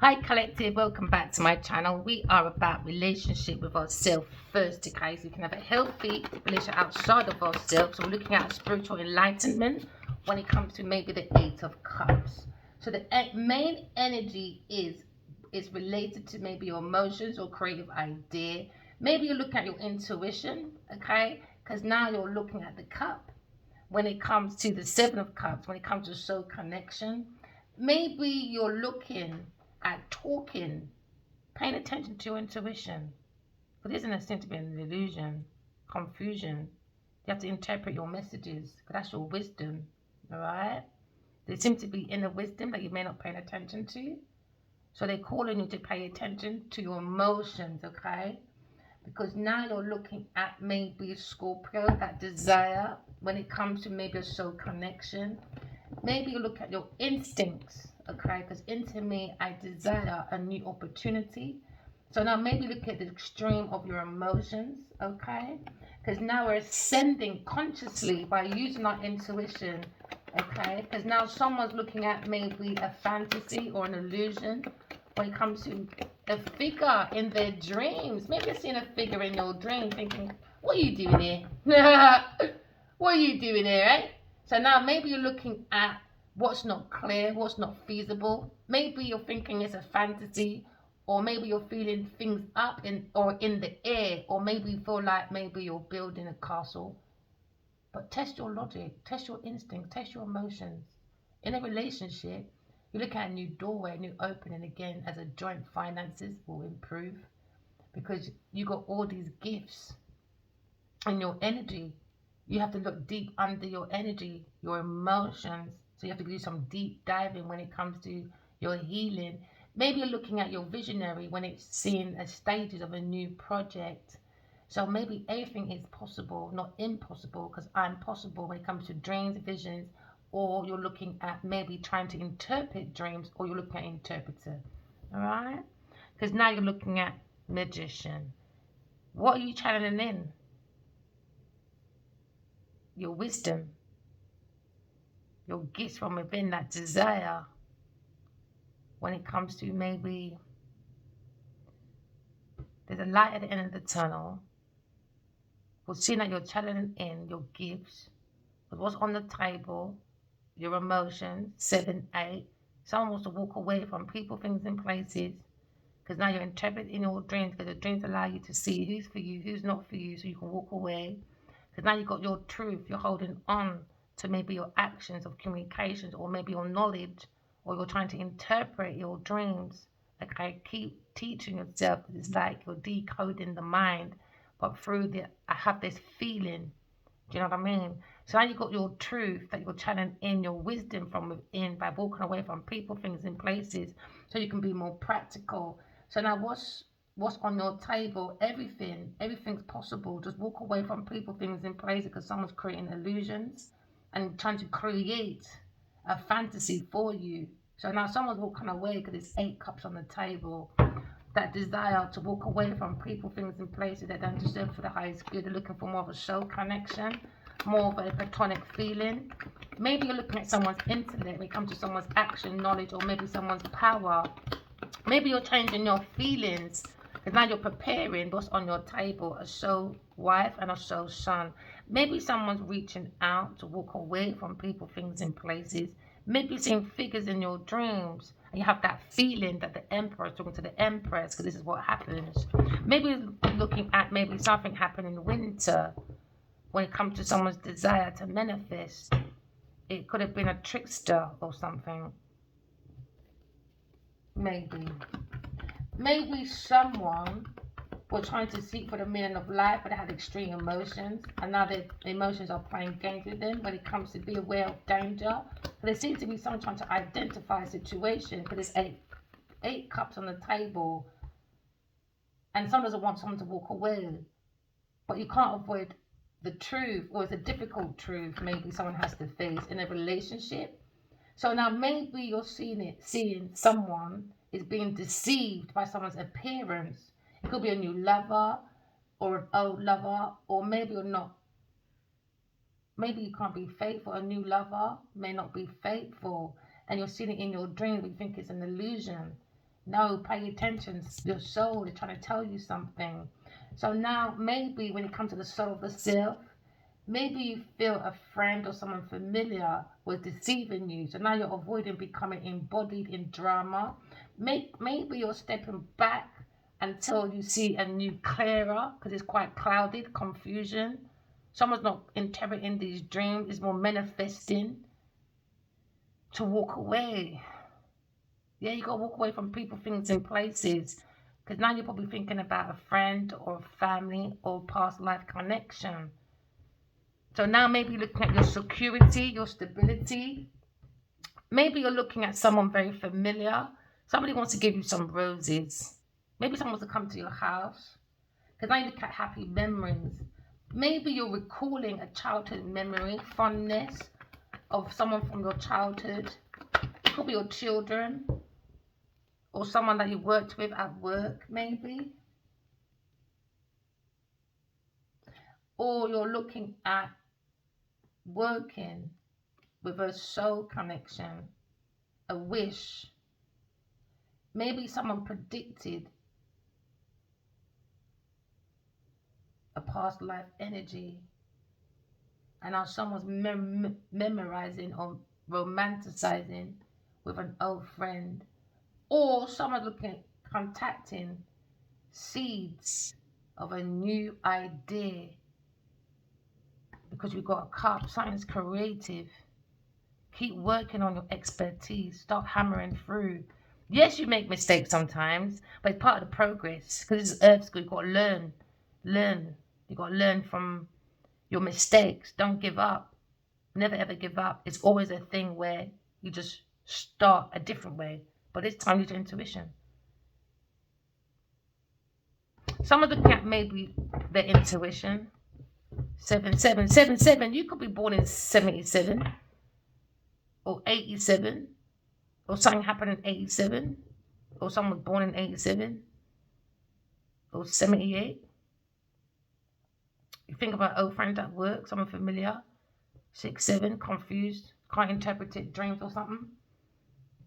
Hi collective, welcome back to my channel. We are about relationship with ourselves first, okay? So we can have a healthy relationship outside of ourselves. So we're looking at spiritual enlightenment when it comes to maybe the Eight of Cups. So the main energy is related to maybe your emotions or creative idea. Maybe you look at your intuition, okay? Because now you're looking at the cup when it comes to the Seven of Cups, when it comes to soul connection. Maybe you're looking at talking, paying attention to your intuition. But isn't it seem to be an illusion, confusion? You have to interpret your messages, because that's your wisdom, all right? There seems to be inner wisdom that you may not pay attention to. So they're calling you to pay attention to your emotions, okay? Because now you're looking at maybe Scorpio, that desire when it comes to maybe a soul connection. Maybe you look at your instincts, okay? Because into me, I desire a new opportunity. So now maybe look at the extreme of your emotions, okay? Because now we're ascending consciously by using our intuition, okay? Because now someone's looking at maybe a fantasy or an illusion when it comes to a figure in their dreams. Maybe you're seeing a figure in your dream thinking, what are you doing here? What are you doing here, eh? So now maybe you're looking at what's not clear, what's not feasible. Maybe you're thinking it's a fantasy, or maybe you're feeling things up in the air, or maybe you feel like maybe you're building a castle. But test your logic, test your instinct, test your emotions. In a relationship, you look at a new doorway, a new opening again as a joint finances will improve because you got all these gifts in your energy. You have to look deep under your energy, your emotions. So you have to do some deep diving when it comes to your healing. Maybe you're looking at your visionary when it's seeing a stages of a new project. So maybe everything is possible, not impossible, because I'm possible when it comes to dreams, visions, or you're looking at maybe trying to interpret dreams, or you're looking at interpreter. All right? Because now you're looking at magician. What are you channeling in? Your wisdom, your gifts from within, that desire when it comes to maybe there's a light at the end of the tunnel. We're seeing that you're channeling in your gifts, but what's on the table, your emotions, 7, 8. Someone wants to walk away from people, things, and places because now you're interpreting your dreams because the dreams allow you to see who's for you, who's not for you, so you can walk away. Because now you've got your truth, you're holding on to maybe your actions of communications or maybe your knowledge, or you're trying to interpret your dreams. Okay, keep teaching yourself because it's like you're decoding the mind, but through the I have this feeling. Do you know what I mean? So now you've got your truth that you're channeling in your wisdom from within by walking away from people, things, and places, so you can be more practical. So now what's on your table? Everything's possible. Just walk away from people, things, and places because someone's creating illusions and trying to create a fantasy for you. So now someone's walking away because there's 8 cups on the table. That desire to walk away from people, things, and places that don't deserve for the highest good. They're looking for more of a soul connection, more of a platonic feeling. Maybe you're looking at someone's intellect when it comes to someone's action, knowledge, or maybe someone's power. Maybe you're changing your feelings because now you're preparing what's on your table, a soul wife and a soul son. Maybe someone's reaching out to walk away from people, things, and places. Maybe you're seeing figures in your dreams and you have that feeling that the emperor is talking to the empress because this is what happens. Maybe you're looking at maybe something happened in winter when it comes to someone's desire to manifest. It could have been a trickster or something. Maybe. Maybe someone was trying to seek for the meaning of life, but they had extreme emotions, and now their emotions are playing games with them when it comes to be aware of danger. But there seems to be someone trying to identify a situation because there's eight cups on the table, and someone doesn't want someone to walk away, but you can't avoid the truth, or it's a difficult truth maybe someone has to face in a relationship. So now maybe you're seeing someone is being deceived by someone's appearance. It could be a new lover or an old lover, or maybe you're not. Maybe you can't be faithful. A new lover may not be faithful, and you're seeing it in your dream, but you think it's an illusion. No, pay attention. Your soul is trying to tell you something. So now maybe when it comes to the soul of the self, maybe you feel a friend or someone familiar was deceiving you. So now you're avoiding becoming embodied in drama. Maybe you're stepping back until you see a new clearer because it's quite clouded, confusion. Someone's not interpreting these dreams, it's more manifesting to walk away. Yeah, you got to walk away from people, things, and places. Because now you're probably thinking about a friend or a family or past life connection. So now maybe you're looking at your security, your stability. Maybe you're looking at someone very familiar. Somebody wants to give you some roses. Maybe someone wants to come to your house. Because now you look at happy memories. Maybe you're recalling a childhood memory, fondness of someone from your childhood. It could be your children or someone that you worked with at work, maybe. Or you're looking at working with a soul connection, a wish. Maybe someone predicted a past life energy, and now someone's memorizing or romanticizing with an old friend, or someone's looking at contacting seeds of a new idea because you've got a cup. Something's creative. Keep working on your expertise. Start hammering through. Yes, you make mistakes sometimes, but it's part of the progress. Because it's Earth school, you've got to learn. Learn. You've got to learn from your mistakes. Don't give up. Never ever give up. It's always a thing where you just start a different way. But this time use your intuition. Someone's looking at maybe their intuition. 7777. You could be born in 77 or 87, or something happened in 87, or someone was born in 87 or 78. You think about old friends at work, someone familiar, 67, confused, can't interpret it, dreams or something.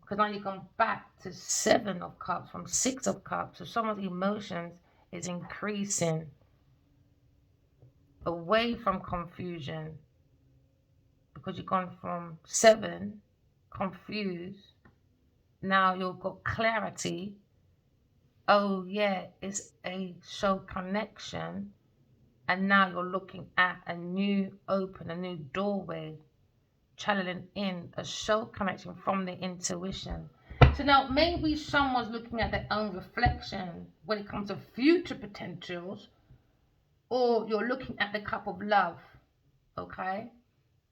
Because now you've gone back to 7 of cups from 6 of cups. So someone's emotions is increasing away from confusion, because you've gone from 7 confused, now you've got clarity. Oh yeah, it's a soul connection, and now you're looking at a new doorway, channeling in a soul connection from the intuition. So now maybe someone's looking at their own reflection when it comes to future potentials, or you're looking at the cup of love. Okay,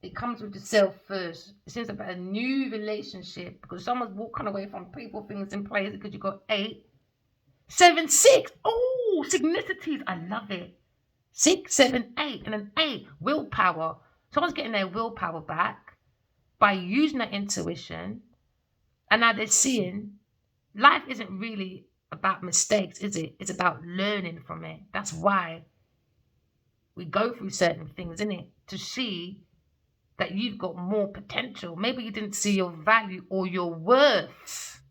it comes with the self first. It seems about a new relationship, because someone's walking away from people, things, and places, because you've got 8, 7, 6. Oh, signicities. I love it. 6, 7, 8, and an 8. Willpower. Someone's getting their willpower back by using their intuition, and now they're seeing life isn't really about mistakes, is it? It's about learning from it. That's why we go through certain things, isn't it? To see that you've got more potential. Maybe you didn't see your value or your worth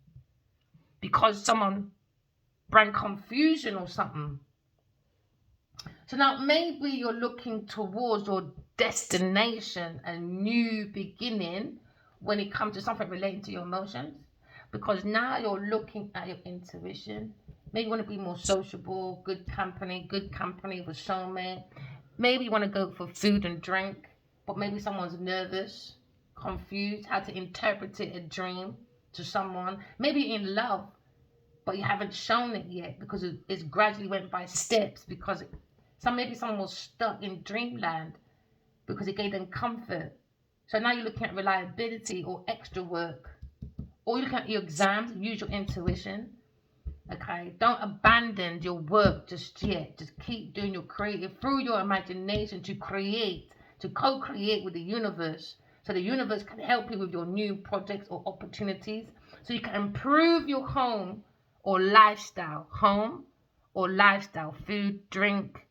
because someone brought confusion or something. So now maybe you're looking towards your destination, a new beginning when it comes to something relating to your emotions, because now you're looking at your intuition. Maybe you want to be more sociable, good company with soulmate. Maybe you want to go for food and drink, but maybe someone's nervous, confused, how to interpret a dream to someone. Maybe you're in love, but you haven't shown it yet because it's gradually went by steps, because maybe someone was stuck in dreamland because it gave them comfort. So now you're looking at reliability or extra work, or you're looking at your exams. Use your intuition. Okay, don't abandon your work just yet. Just keep doing your creative through your imagination to create, to co-create with the universe, so the universe can help you with your new projects or opportunities, so you can improve your home or lifestyle. Food, drink,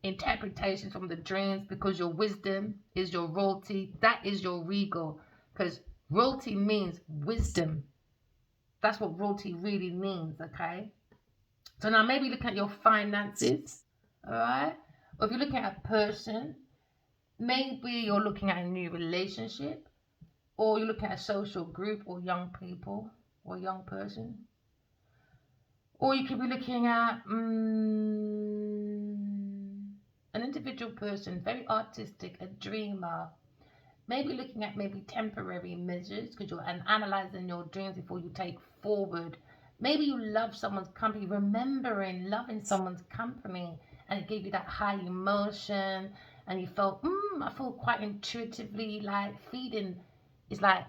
interpretations from the dreams, because your wisdom is your royalty. That is your regal, because royalty means wisdom. That's what royalty really means, okay? So now maybe look at your finances, all right? Or if you're looking at a person, maybe you're looking at a new relationship, or you're looking at a social group or young people or young person. Or you could be looking at an individual person, very artistic, a dreamer. Maybe looking at maybe temporary measures because you're analyzing your dreams before you take forward. Maybe you love someone's company, remembering loving someone's company, and it gave you that high emotion, and you felt, I feel quite intuitively like feeding is like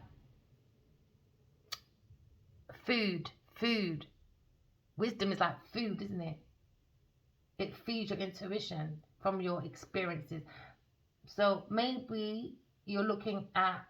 food. Wisdom is like food, isn't it? It feeds your intuition from your experiences. So maybe you're looking at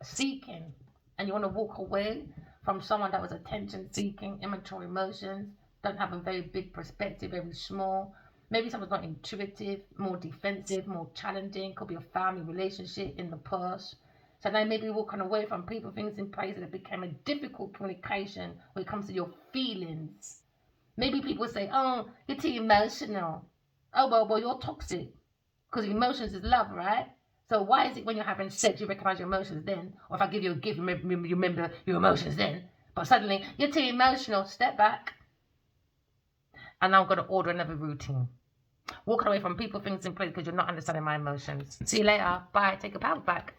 seeking and you want to walk away from someone that was attention seeking, immature emotions, don't have a very big perspective, very small. Maybe someone's not intuitive, more defensive, more challenging. Could be a family relationship in the past. So now maybe walking away from people, things in places that became a difficult communication when it comes to your feelings. Maybe people say, oh, you're too emotional. Oh, well, you're toxic. Because emotions is love, right? So why is it when you're having sex, you recognize your emotions then? Or if I give you a gift, you remember your emotions then? But suddenly, you're too emotional. Step back. And now I'm going to order another routine. Walking away from people, things, in place because you're not understanding my emotions. See you later. Bye. Take a power back.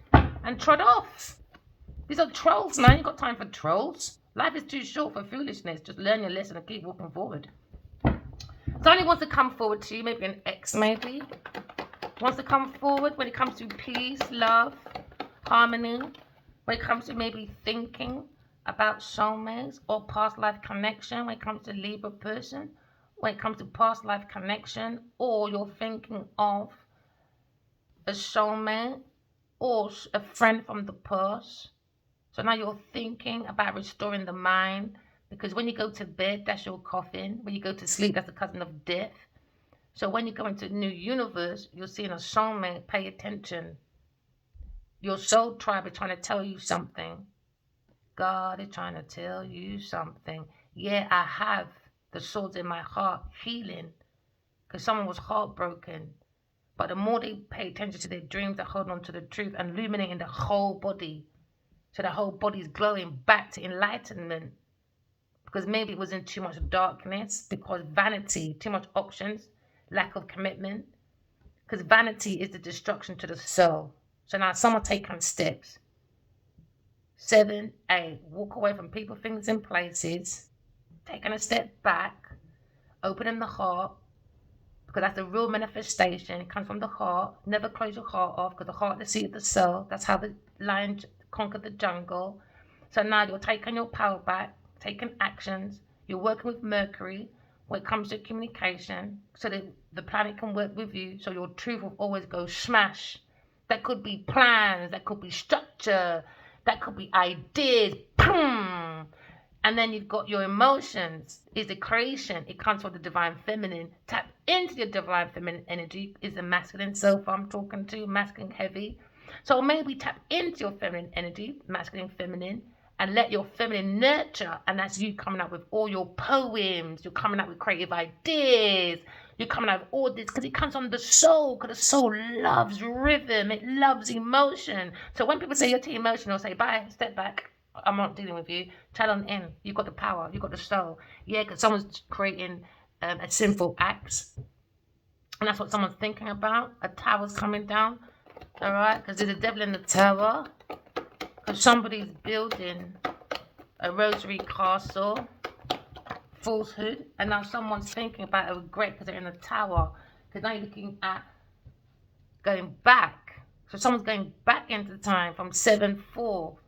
And trot off. These are trolls, man. You got time for trolls? Life is too short for foolishness. Just learn your lesson and keep walking forward. Somebody wants to come forward to you, maybe an ex, maybe. Wants to come forward when it comes to peace, love, harmony. When it comes to maybe thinking about soulmates or past life connection. When it comes to Libra person. When it comes to past life connection. Or you're thinking of a soulmate or a friend from the past. So now you're thinking about restoring the mind, because when you go to bed, that's your coffin. When you go to sleep, that's the cousin of death. So when you go into a new universe, you're seeing a soulmate. Pay attention. Your soul tribe is trying to tell you something. God is trying to tell you something. Yeah, I have the swords in my heart healing because someone was heartbroken. But the more they pay attention to their dreams, they hold on to the truth and illuminating the whole body. So the whole body is glowing back to enlightenment. Because maybe it was in too much darkness, because vanity, too much options, lack of commitment. Because vanity is the destruction to the soul. So now someone taking steps. 7, 8, walk away from people, things, and places. Taking a step back, opening the heart, because that's the real manifestation. It comes from the heart. Never close your heart off, because the heart is the seat of the soul. That's how the lion conquered the jungle. So now you're taking your power back, taking actions. You're working with Mercury when it comes to communication, so that the planet can work with you, so your truth will always go smash. That could be plans, that could be structure, that could be ideas. Boom! And then you've got your emotions. Is the creation. It comes from the divine feminine. Tap into your divine feminine energy. Is the masculine self I'm talking to, masculine heavy. So maybe tap into your feminine energy, masculine feminine, and let your feminine nurture. And that's you coming up with all your poems. You're coming up with creative ideas. You're coming out with all this because it comes from the soul. Because the soul loves rhythm. It loves emotion. So when people say you're too emotional, say bye, step back. I'm not dealing with you. Channel in. You've got the power. You've got the soul. Yeah, because someone's creating a sinful act. And that's what someone's thinking about. A tower's coming down. All right? Because there's a devil in the tower. Because somebody's building a rosary castle. Falsehood. And now someone's thinking about a regret because they're in the tower. Because now you're looking at going back. So someone's going back into time from 7, 4.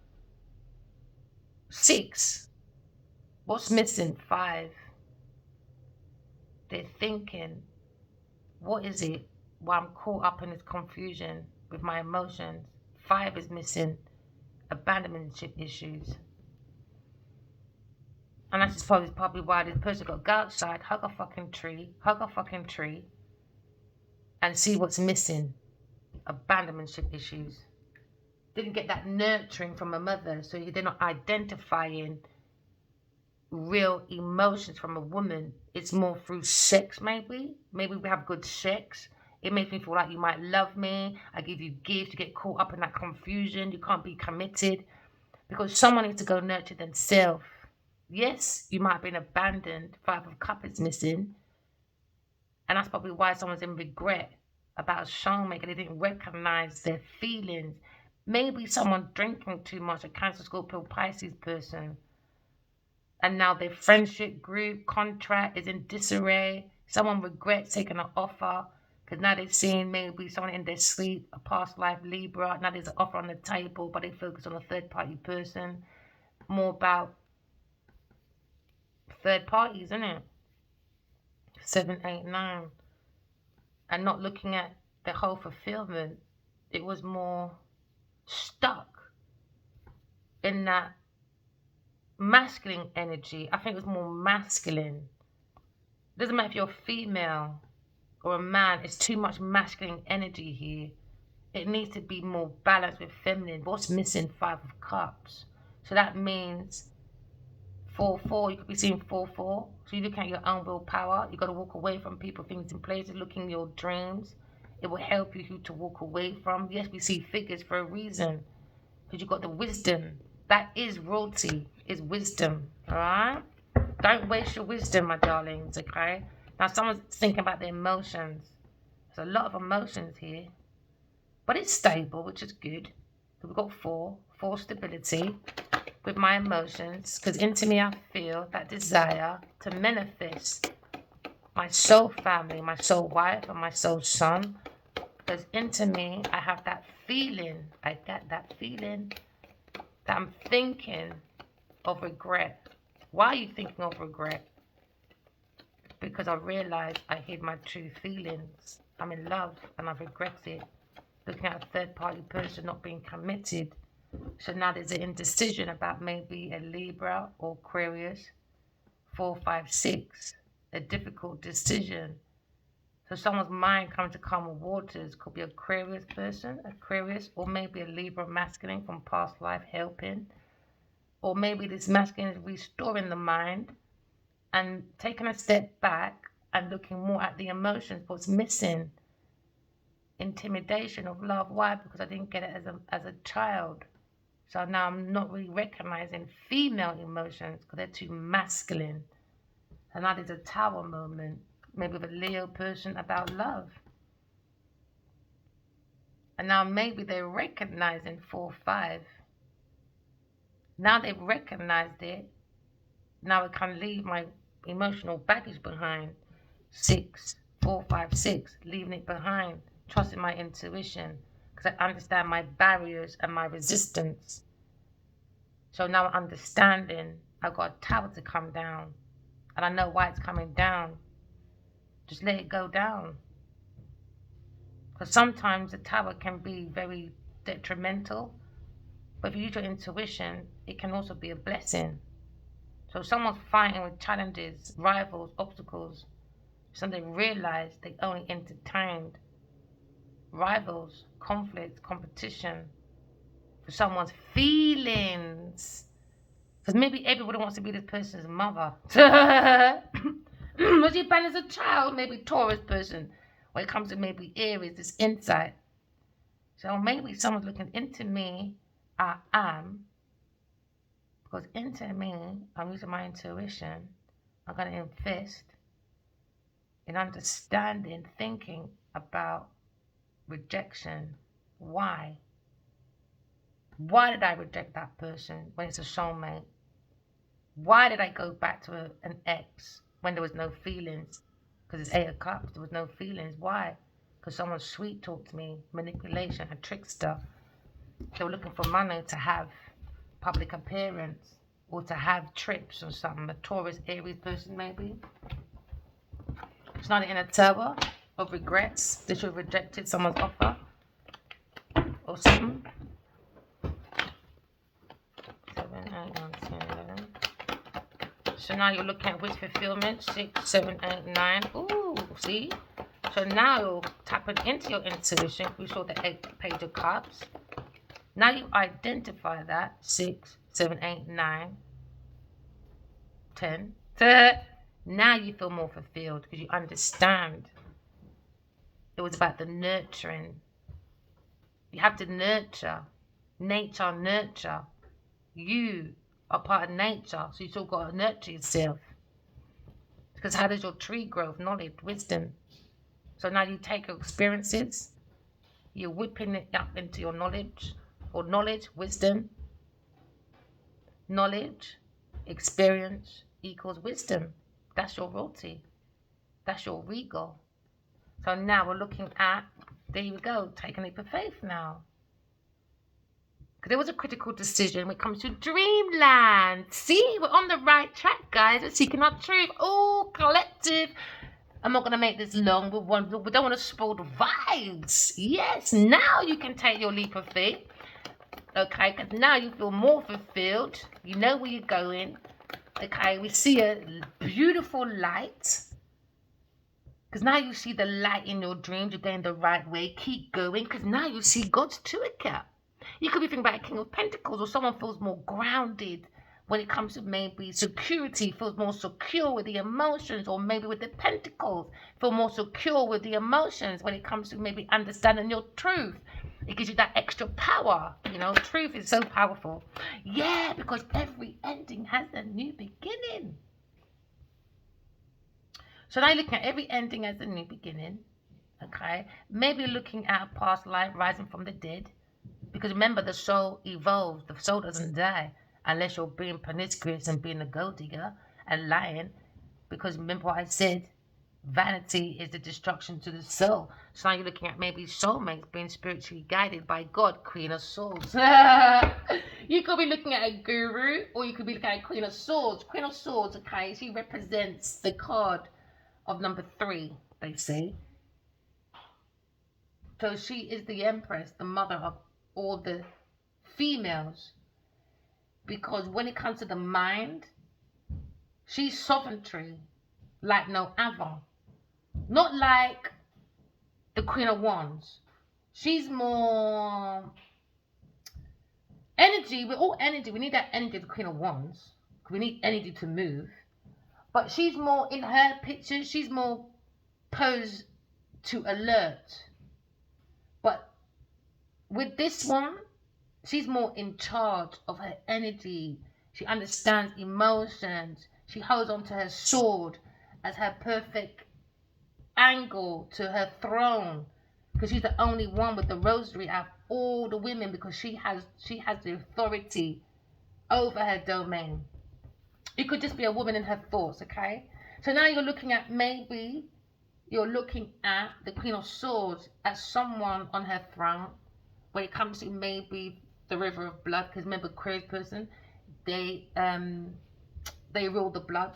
6. What's missing? 5. They're thinking, what is it? Why I'm caught up in this confusion with my emotions. 5 is missing. Abandonment issues. And that's probably why this person got to go outside, hug a fucking tree, and see what's missing. Abandonment issues. didn't get that nurturing from a mother, so they're not identifying real emotions from a woman. It's more through sex, maybe. Maybe we have good sex. It makes me feel like you might love me. I give you gifts. You get caught up in that confusion. You can't be committed because someone needs to go nurture themselves. Yes, you might have been abandoned. Five of Cups is missing. And that's probably why someone's in regret about a soulmate. They didn't recognize their feelings. Maybe someone drinking too much, a Cancer, Scorpio, Pisces person. And now their friendship group contract is in disarray. Someone regrets taking an offer because now they've seen maybe someone in their sleep, a past life Libra. Now there's an offer on the table, but they focus on a third party person. More about third parties, isn't it? 7, 8, 9. And not looking at the whole fulfillment. It was more stuck in that masculine energy. I think it was more masculine. It doesn't matter if you're female or a man, it's too much masculine energy here. It needs to be more balanced with feminine. What's missing? 5 of Cups. So that means 4-4. You could be seeing 4-4. So you look at your own willpower. You got to walk away from people, things, and places. Looking at your dreams. It will help you who to walk away from. Yes, we see figures for a reason. Because you've got the wisdom. That is royalty. Is wisdom. Alright? Don't waste your wisdom, my darlings. Okay? Now someone's thinking about their emotions. There's a lot of emotions here. But it's stable, which is good. We've got 4 stability with my emotions. Because into me I feel that desire to manifest my soul family, my soul wife, and my soul son. Because into me I have that feeling. I get that feeling that I'm thinking of regret. Why are you thinking of regret? Because I realized I hid my true feelings. I'm in love and I regret it. Looking at a third party person not being committed. So now there's an indecision about maybe a Libra or Aquarius. 4, 5, 6. A difficult decision. So someone's mind comes to calmer waters. Could be Aquarius person, Aquarius, or maybe a Libra masculine from past life helping. Or maybe this masculine is restoring the mind and taking a step back and looking more at the emotions, what's missing. Intimidation of love. Why? Because I didn't get it as a child. So now I'm not really recognizing female emotions because they're too masculine. And now there's a Tower moment, maybe with a Leo person about love. And now maybe they're recognizing 4, 5. Now they've recognized it. Now I can leave my emotional baggage behind. 6, 4, 5, 6, leaving it behind. Trusting my intuition because I understand my barriers and my resistance. So now I'm understanding I've got a tower to come down and I know why it's coming down. Just let it go down. Because sometimes the tower can be very detrimental, but if you use your intuition, it can also be a blessing. So if someone's fighting with challenges, rivals, obstacles, so they realize they only entertained rivals, conflict, competition for someone's feelings. Because maybe everybody wants to be this person's mother. Was you born as a child? Maybe Taurus person. When it comes to maybe Aries, this insight. So maybe someone's looking into me. I am. Because into me, I'm using my intuition. I'm going to invest in understanding, thinking about rejection. Why? Why did I reject that person when it's a soulmate? Why did I go back to an ex when there was no feelings? Because it's 8 of Cups, there was no feelings. Why? Because someone sweet talked me, manipulation, a trickster. They were looking for money to have public appearance or to have trips or something. A Taurus, Aries person maybe. It's not in a tower of regrets. They should have rejected someone's offer or something. 7, 8, 9, 10, 11. So now you're looking at wish fulfillment. 6, 7, 8, 9. Ooh, see? So now you're tapping into your intuition. We saw the 8 Page of Cups. Now you identify that 6, 7, 8, 9, 10. Now you feel more fulfilled because you understand it was about the nurturing. You have to nurture. Nature, nurture. You are part of nature, so you still got to nurture yourself. Because how does your tree grow? Knowledge, wisdom. So now you take your experiences, you're whipping it up into your knowledge, or knowledge, wisdom. Knowledge, experience equals wisdom. That's your royalty. That's your regal. So now we're looking at, there you go, taking it for faith now. Because there was a critical decision when it comes to dreamland. See, we're on the right track, guys. We're seeking our truth. Oh, collective. I'm not going to make this long. We don't want to spoil the vibes. Yes, now you can take your leap of faith. Okay, because now you feel more fulfilled. You know where you're going. Okay, we see a beautiful light. Because now you see the light in your dreams. You're going the right way. Keep going. Because now you see God's true account. You could be thinking about a King of Pentacles, or someone feels more grounded when it comes to maybe security, feels more secure with the emotions, or maybe with the Pentacles, feel more secure with the emotions when it comes to maybe understanding your truth. It gives you that extra power. You know, truth is so powerful. Yeah, because every ending has a new beginning. So now you're looking at every ending as a new beginning. Okay, maybe looking at a past life, rising from the dead. Because remember, the soul evolves. The soul doesn't die unless you're being promiscuous and being a gold digger and lying. Because remember what I said, vanity is the destruction to the soul. So now you're looking at maybe soulmates being spiritually guided by God, Queen of Swords. You could be looking at a guru, or you could be looking at Queen of Swords. Queen of Swords, okay, she represents the card of number 3, they say. So she is the empress, the mother of all the females, because when it comes to the mind, she's sovereignty like no other. Not like the Queen of Wands. She's more energy. We're all energy. We need that energy of the Queen of Wands. We need energy to move. But she's more, in her pictures, she's more posed to alert. But with this one, she's more in charge of her energy. She understands emotions. She holds on to her sword as her perfect angle to her throne, because she's the only one with the rosary out of all the women, because she has the authority over her domain. It could just be a woman in her thoughts, okay? So now you're looking at, maybe you're looking at the Queen of Swords as someone on her throne when it comes to maybe the river of blood, because remember, Aquarius person, they rule the blood.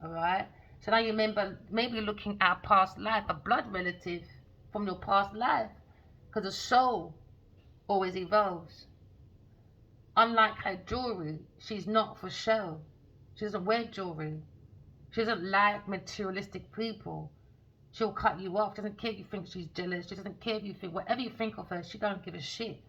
All right, so now you remember, maybe you're looking at a past life, a blood relative from your past life, because the soul always evolves. Unlike her jewelry, she's not for show. She doesn't wear jewelry. She doesn't like materialistic people. She'll cut you off. She doesn't care if you think she's jealous. She doesn't care if you think, whatever you think of her, she don't give a shit.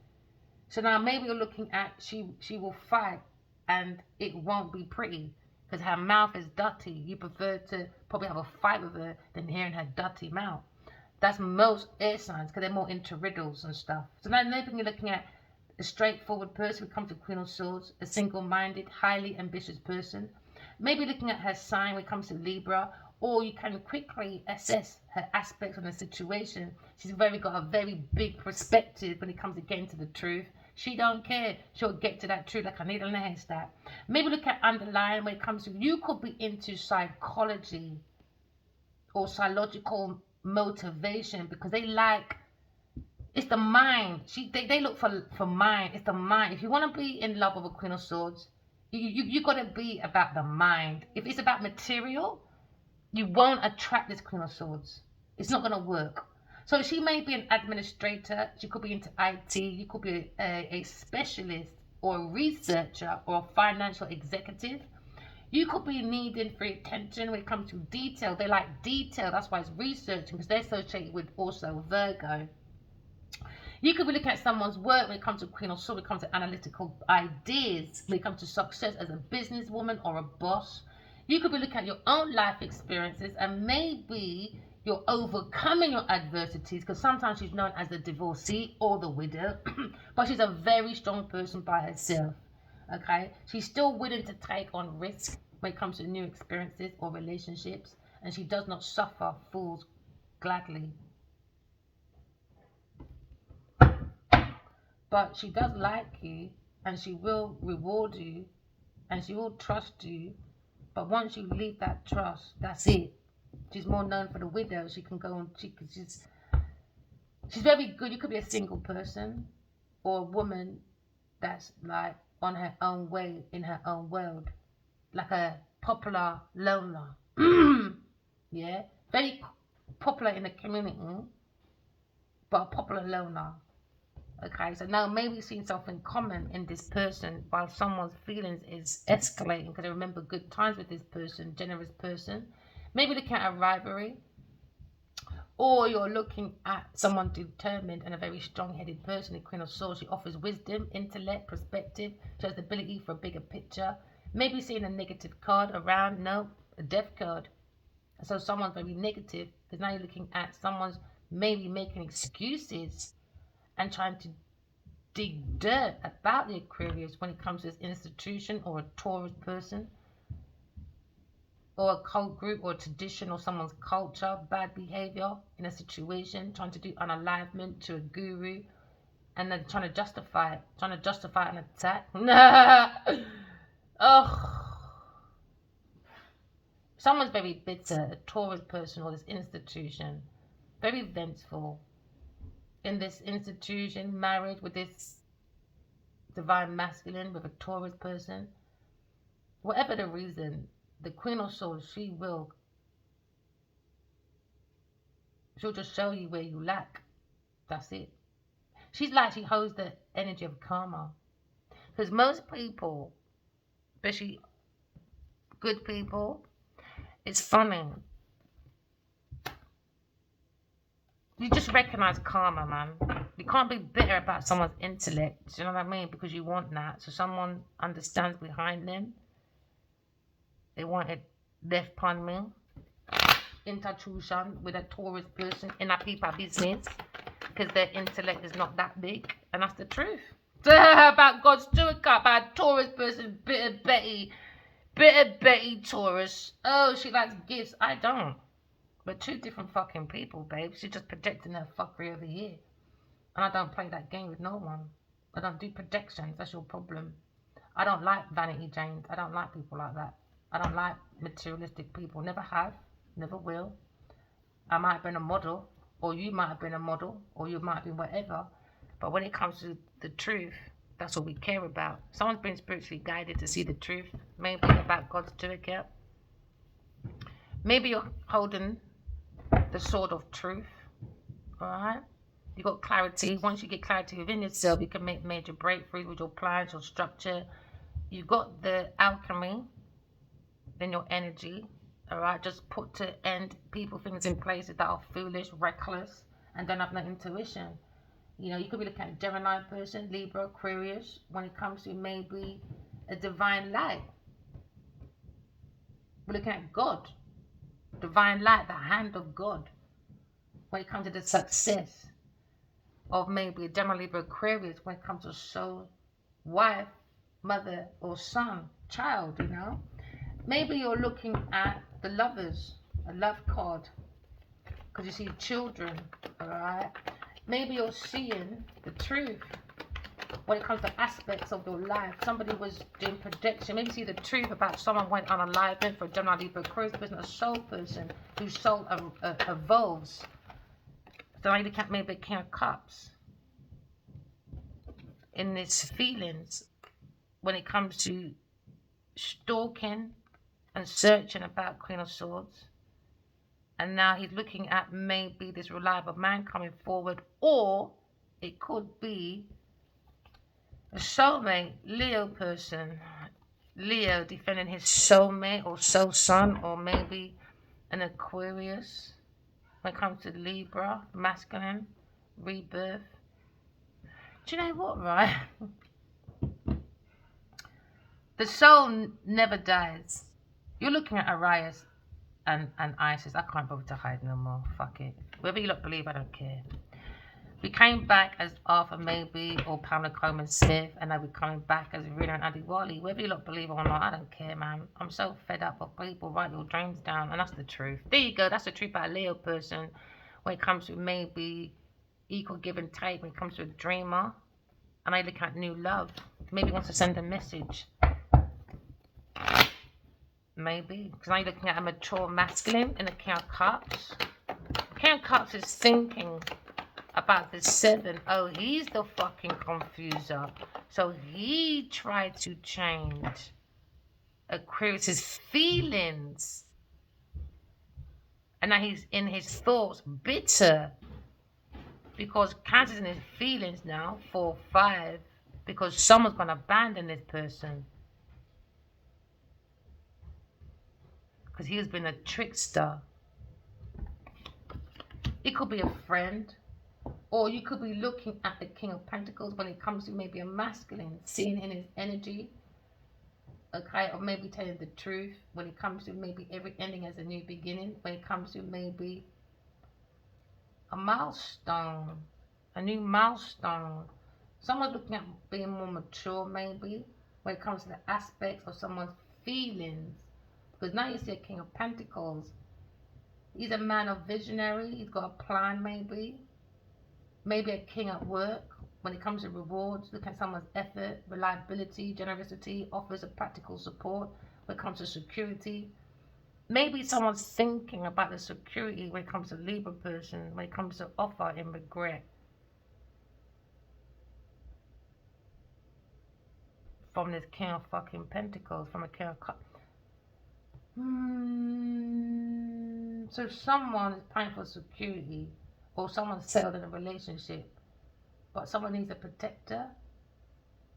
So now maybe you're looking at, she will fight, and it won't be pretty because her mouth is dirty. You prefer to probably have a fight with her than hearing her dirty mouth. That's most air signs, because they're more into riddles and stuff. So now maybe you're looking at a straightforward person who comes to Queen of Swords, a single-minded, highly ambitious person. Maybe looking at her sign when it comes to Libra, or you can quickly assess her aspects on the situation. She's got a very big perspective when it comes to getting to the truth. She don't care. She'll get to that truth like a needle in a haystack. Maybe look at underlying when it comes to, you could be into psychology or psychological motivation, because they like, it's the mind. They look for mind. It's the mind. If you want to be in love with a Queen of Swords, you got to be about the mind. If it's about material, you won't attract this Queen of Swords. It's not going to work. So she may be an administrator. She could be into IT. You could be a specialist or a researcher or a financial executive. You could be needing for attention when it comes to detail. They like detail. That's why it's researching, because they're associated with also Virgo. You could be looking at someone's work when it comes to Queen of Swords, when it comes to analytical ideas, when it comes to success as a businesswoman or a boss. You could be looking at your own life experiences, and maybe you're overcoming your adversities, because sometimes she's known as the divorcee or the widow, but she's a very strong person by herself. Okay, she's still willing to take on risk when it comes to new experiences or relationships, and she does not suffer fools gladly. But she does like you, and she will reward you, and she will trust you. But once you leave that trust, that's it. She's more known for the widow. She can go and she's very good. You could be a single person or a woman that's like on her own way in her own world, like a popular loner. Yeah, very popular in the community, but a popular loner. Okay, so now maybe seeing something common in this person while someone's feelings is escalating because they remember good times with this person, generous person. Maybe looking at a rivalry, or you're looking at someone determined and a very strong-headed person. The Queen of Swords, she offers wisdom, intellect, perspective. She has the ability for a bigger picture. Maybe seeing a negative card around, no, a death card. So someone's very negative because now you're looking at someone's maybe making excuses and trying to dig dirt about the Aquarius when it comes to this institution or a Taurus person or a cult group or a tradition or someone's culture, bad behavior in a situation, trying to do unalignment to a guru and then trying to justify an attack. Oh, someone's very bitter, a Taurus person or this institution, very vengeful in this institution, married with this divine masculine with a Taurus person. Whatever the reason, the Queen of Swords, she'll just show you where you lack. That's it. She's like she holds the energy of karma. Because most people, especially good people, it's funny. You just recognize karma, man. You can't be bitter about someone's intellect. You know what I mean? Because you want that. So someone understands behind them. They want it left upon me. Interaction with a Taurus person in a people business. Because their intellect is not that big. And that's the truth. About God's doing about a Taurus person, bitter Betty Taurus. Oh, she likes gifts. I don't. We're two different fucking people, babe. She's just projecting her fuckery over here. And I don't play that game with no one. I don't do projections. That's your problem. I don't like Vanity Janes. I don't like people like that. I don't like materialistic people. Never have. Never will. I might have been a model. Or you might have been a model. Or you might have been whatever. But when it comes to the truth, that's what we care about. Someone's been spiritually guided to see the truth. Maybe about God's doing it. Maybe you're holding the sword of truth. Alright? You got clarity. Once you get clarity within yourself, you can make major breakthroughs with your plans, your structure. You got the alchemy in your energy. Alright? Just put to end people, things in places that are foolish, reckless, and don't have no intuition. You know, you could be looking at a Gemini person, Libra, Aquarius, when it comes to maybe a divine light. We're looking at God. Divine light, the hand of God. When it comes to the success of maybe a Gemini, Libra, Aquarius, when it comes to soul, wife, mother, or son, child, you know. Maybe you're looking at the lovers, a love card, because you see children, alright? Maybe you're seeing the truth when it comes to aspects of your life. Somebody was doing projection. Maybe see the truth about someone went on alignment for a Gemini, Libra, Aquarius person, a soul person whose soul evolves. So now you look at maybe a King of Cups in its feelings when it comes to stalking and searching about Queen of Swords. And now he's looking at maybe this reliable man coming forward, or it could be a soulmate, Leo person. Leo defending his soulmate or soul son, or maybe an Aquarius. When it comes to Libra, masculine, rebirth. Do you know what, right? The soul never dies. You're looking at Arias and Isis. I can't bother to hide no more. Fuck it. Whether you lot believe, I don't care. We came back as Arthur Maybe or Pamela Coleman Smith, and now we're coming back as Rina and Adiwali. Whether you lot believe it or not, I don't care, man. I'm so fed up of people write your dreams down, and that's the truth. There you go. That's the truth about a Leo person. When it comes to maybe equal give and take, when it comes to a dreamer, and I look at new love. Maybe he wants to send a message. Maybe. Because now you're looking at a mature masculine in the King of Cups. The King of Cups is thinking about the 7. Oh, he's the fucking confuser. So he tried to change Aquarius's feelings. And now he's in his thoughts bitter. Because Cancer's in his feelings now, 4, 5. Because someone's going to abandon this person. Because he has been a trickster. It could be a friend. Or you could be looking at the King of Pentacles when it comes to maybe a masculine, seeing in his energy. Okay, or maybe telling the truth when it comes to maybe every ending as a new beginning. When it comes to maybe a milestone, a new milestone. Someone's looking at being more mature maybe when it comes to the aspects of someone's feelings. Because now you see a King of Pentacles. He's a man of visionary. He's got a plan maybe. Maybe a king at work. When it comes to rewards, look at someone's effort, reliability, generosity, offers of practical support. When it comes to security. Maybe someone's thinking about the security when it comes to Libra person. When it comes to offer and regret. From this King of fucking Pentacles. From a King of Cups. So someone is paying for security, or someone's settled in a relationship, but someone needs a protector,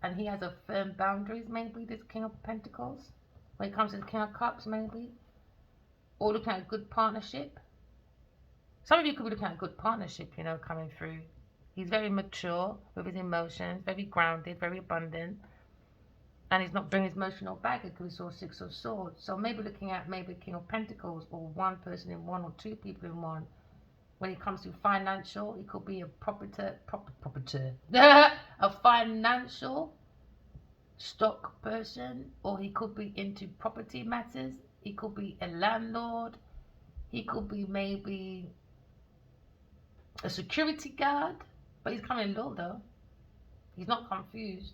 and he has a firm boundaries. Maybe this King of Pentacles, when it comes to the King of Cups, maybe, or looking at a good partnership. Some of you could be looking at a good partnership, you know, coming through. He's very mature with his emotions, very grounded, very abundant. And he's not bringing his emotional baggage because he saw 6 of Swords. So maybe looking at maybe King of Pentacles or one person in one or 2 people in one. When it comes to financial, it could be a a financial stock person, or he could be into property matters. He could be a landlord. He could be maybe a security guard. But he's coming low though. He's not confused.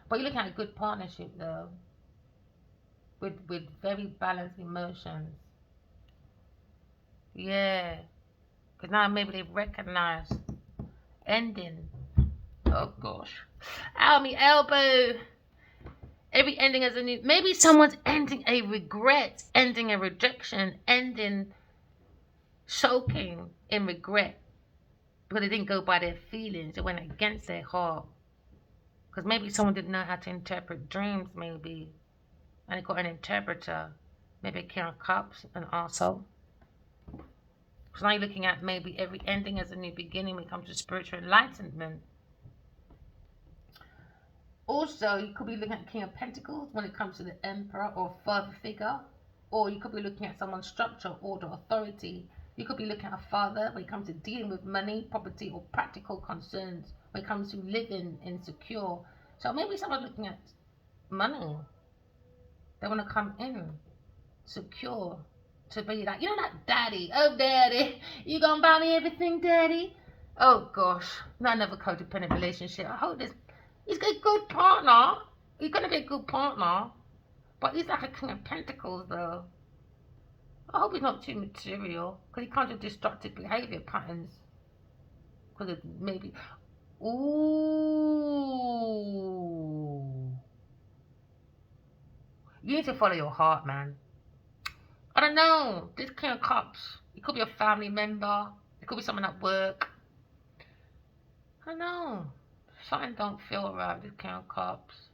But you're looking at a good partnership though, with very balanced emotions. Yeah, because now maybe they've recognized ending. Oh gosh, ow me elbow. Every ending is a new. Maybe someone's ending a regret, ending a rejection, ending soaking in regret because they didn't go by their feelings. They went against their heart. Because maybe someone didn't know how to interpret dreams, maybe. And they got an interpreter. Maybe a King of Cups, and also. So now you're looking at maybe every ending as a new beginning when it comes to spiritual enlightenment. Also, you could be looking at King of Pentacles when it comes to the Emperor or father figure. Or you could be looking at someone's structure, order, authority. You could be looking at a father when it comes to dealing with money, property, or practical concerns. When it comes to living insecure. So maybe someone's looking at money. They want to come in secure to be like, you know, that daddy. Oh, daddy, you gonna buy me everything, daddy? Oh gosh, not another codependent relationship. I hope he's a good partner. He's gonna be a good partner, but he's like a King of Pentacles though. I hope he's not too material, because he comes with destructive behavior patterns. Because maybe. Ooh. You need to follow your heart, man. I don't know. This King of Cups. It could be a family member. It could be someone at work. I don't know. Something don't feel right with this King of Cups.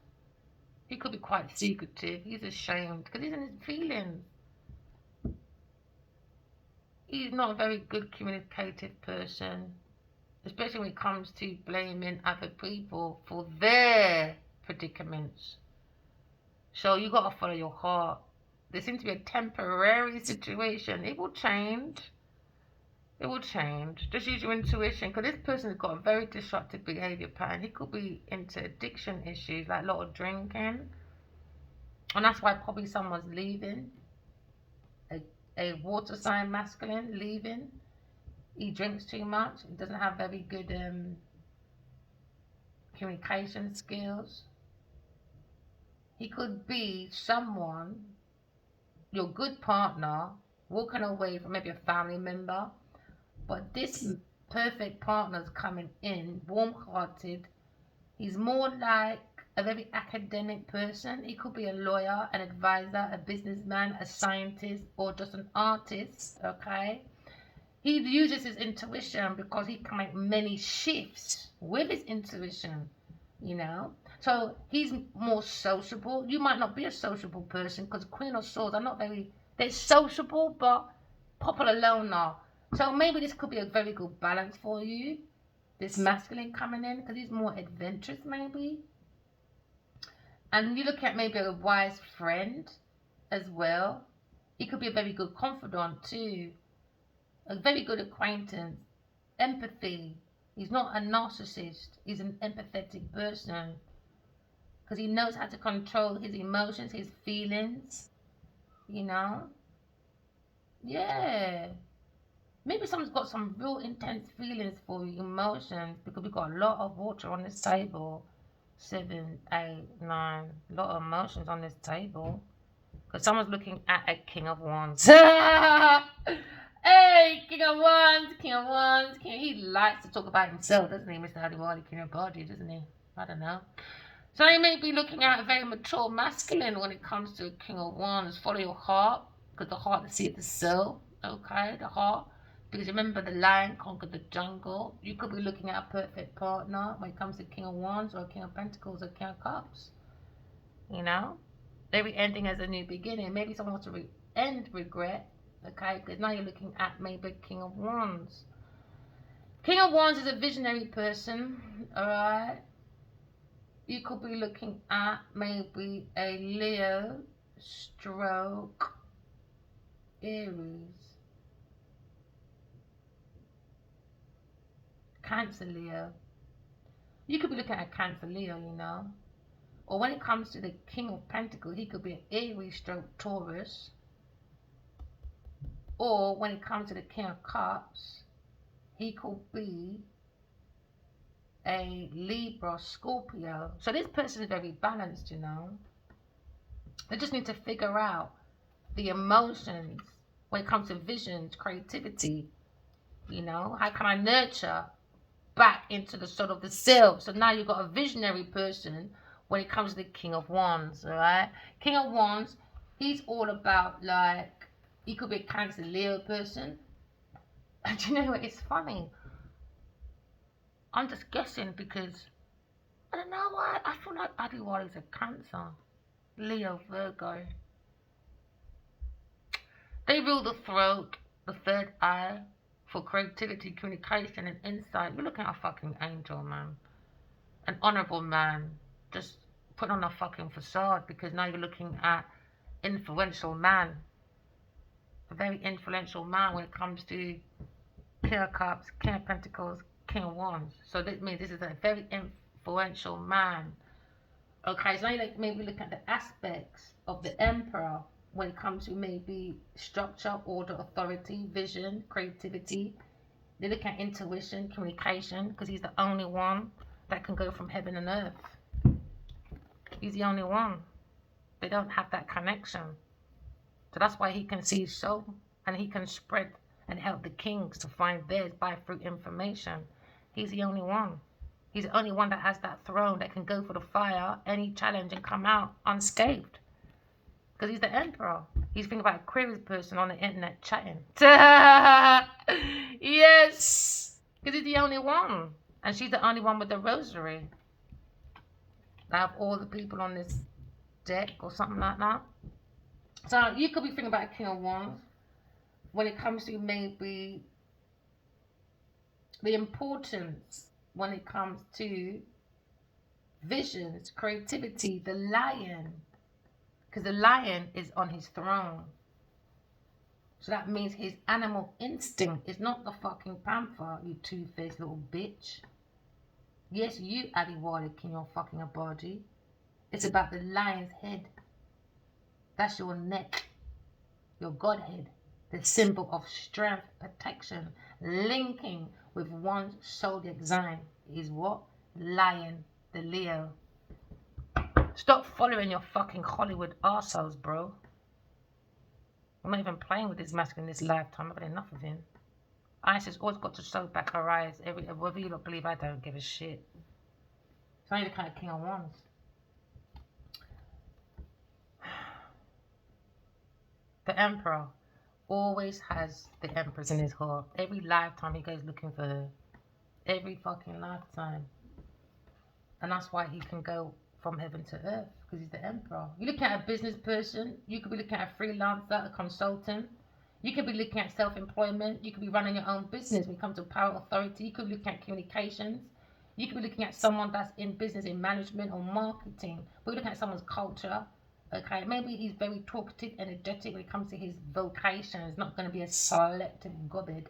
He could be quite secretive. He's ashamed because he's in his feelings. He's not a very good communicative person, especially when it comes to blaming other people for their predicaments. So you got to follow your heart. There seems to be a temporary situation. It will change. It will change. Just use your intuition, because this person has got a very disruptive behavior pattern. He could be into addiction issues, like a lot of drinking, and that's why probably someone's leaving. A water sign masculine leaving. He drinks too much. He doesn't have very good communication skills. He could be someone, your good partner, walking away from maybe a family member, but this perfect partner's coming in, warm-hearted. He's more like a very academic person. He could be a lawyer, an advisor, a businessman, a scientist, or just an artist, okay? He uses his intuition because he can make many shifts with his intuition, you know? So he's more sociable. You might not be a sociable person, because Queen of Swords are not very, they're sociable, but popular loner. So maybe this could be a very good balance for you. This masculine coming in, because he's more adventurous maybe. And you look at maybe a wise friend as well. He could be a very good confidant too. A very good acquaintance. Empathy. He's not a narcissist. He's an empathetic person, because he knows how to control his emotions, his feelings, you know. Yeah, maybe someone's got some real intense feelings for you, emotions, because we've got a lot of water on this table. 7, 8, 9, a lot of emotions on this table, because someone's looking at a King of Wands. Hey, King of Wands, King of Wands. He likes to talk about himself, doesn't he, Mr. Adiwali, King of Body, doesn't he? I don't know. So you may be looking at a very mature masculine when it comes to a King of Wands. Follow your heart, because the heart, the seat of the soul. Okay, the heart. Because remember, the lion conquered the jungle. You could be looking at a perfect partner when it comes to King of Wands, or King of Pentacles, or King of Cups. You know, every ending has a new beginning. Maybe someone wants to end regret. Okay, because now you're looking at maybe King of Wands. King of Wands is a visionary person. All right. You could be looking at maybe a Leo stroke Aries, Cancer Leo. You could be looking at a Cancer Leo, you know. Or when it comes to the King of Pentacles, he could be an Aries stroke Taurus. Or when it comes to the King of Cups, he could be a Libra Scorpio. So this person is very balanced, you know. They just need to figure out the emotions when it comes to visions, creativity, you know. How can I nurture back into the sort of the self? So now you've got a visionary person when it comes to the King of Wands, all right? King of Wands, he's all about, like, he could be a Cancer Leo person. And you know what, it's funny. I'm just guessing, because I don't know why. I feel like Adiwali's a Cancer. Leo, Virgo. They rule the throat, the third eye, for creativity, communication, and insight. You're looking at a fucking angel, man. An honourable man. Just put on a fucking facade, because now you're looking at influential man. A very influential man when it comes to King of Cups, King of Pentacles, King of Wands. So that means this is a very influential man. Okay, so now you maybe look at the aspects of the Emperor when it comes to maybe structure, order, authority, vision, creativity. They look at intuition, communication, because he's the only one that can go from heaven and earth. He's the only one. They don't have that connection. So that's why he can see soul, and he can spread and help the kings to find theirs by through information. He's the only one. He's the only one that has that throne that can go for the fire, any challenge, and come out unscathed. Because he's the emperor. He's thinking about a queries person on the internet chatting. Yes! Because he's the only one. And she's the only one with the rosary. I have all the people on this deck or something like that. So you could be thinking about a King of Wands. when it comes to maybe the importance when it comes to visions, creativity, the lion, because the lion is on his throne. So that means his animal instinct is not the fucking panther, you two-faced little bitch. Yes, you, Addy Warwick, in your fucking body. It's about the lion's head. That's your neck, your godhead, the symbol of strength, protection, linking with one's zodiac sign is what? Lion, the Leo. Stop following your fucking Hollywood arseholes, bro. I'm not even playing with this masculine in this lifetime. I've had enough of him. Isis always got to show back her eyes. Whether you don't believe, I don't give a shit. It's only the kind of king of wands. The Emperor always has the Empress in his heart. Every lifetime he goes looking for her. Every fucking lifetime. And that's why he can go from heaven to earth, because he's the Emperor. You look at a business person, you could be looking at a freelancer, a consultant. You could be looking at self-employment. You could be running your own business when it comes to power authority. You could be looking at communications. You could be looking at someone that's in business, in management or marketing. We're looking at someone's culture. Okay, maybe he's very talkative, energetic when it comes to his vocation. It's not going to be a selective gobbid.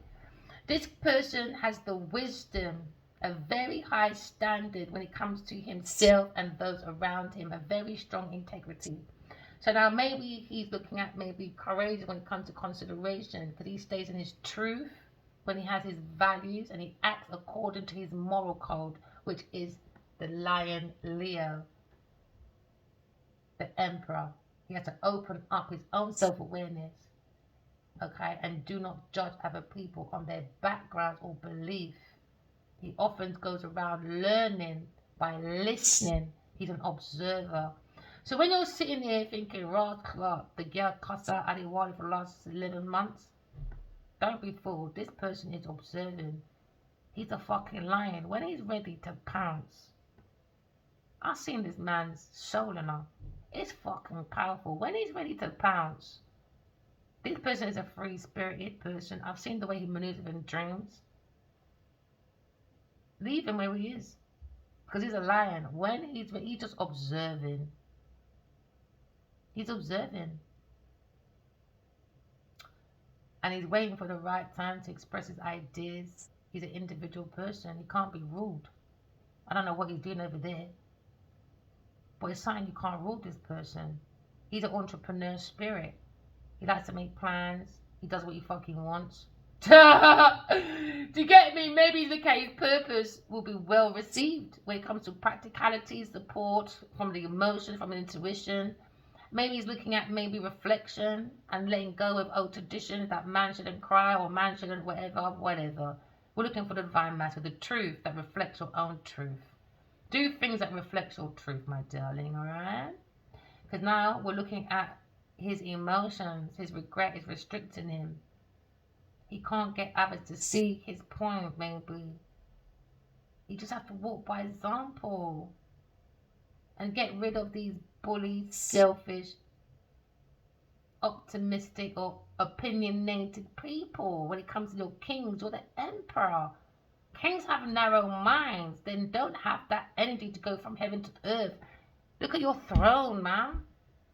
This person has the wisdom, a very high standard when it comes to himself and those around him, a very strong integrity. So now maybe he's looking at maybe courageous when it comes to consideration, because he stays in his truth, when he has his values and he acts according to his moral code, which is the Lion Leo, the Emperor. He has to open up his own self-awareness, okay, and do not judge other people on their backgrounds or belief. He often goes around learning by listening. He's an observer. So when you're sitting here thinking, Rod Clark, the girl cussed out Adiwali for the last 11 months, don't be fooled. This person is observing. He's a fucking lion. When he's ready to pounce, I've seen this man's soul enough. It's fucking powerful. When he's ready to pounce, this person is a free-spirited person. I've seen the way he maneuvers in dreams. Leave him where he is, because he's a lion. When he's just observing. He's observing. And he's waiting for the right time to express his ideas. He's an individual person. He can't be ruled. I don't know what he's doing over there, but it's something you can't rule this person. He's an entrepreneur spirit. He likes to make plans. He does what he fucking wants. Do you get me? Maybe the case purpose will be well received when it comes to practicality, support from the emotion, from the intuition. Maybe he's looking at maybe reflection and letting go of old traditions that man shouldn't cry or man shouldn't whatever. We're looking for the divine matter, the truth that reflects your own truth. Do things that reflect your truth, my darling, alright? Because now we're looking at his emotions. His regret is restricting him. He can't get others to see his point, maybe. You just have to walk by example and get rid of these bully, selfish, optimistic or opinionated people. When it comes to your kings or the emperor, kings have narrow minds. They don't have that energy to go from heaven to earth. Look at your throne, man.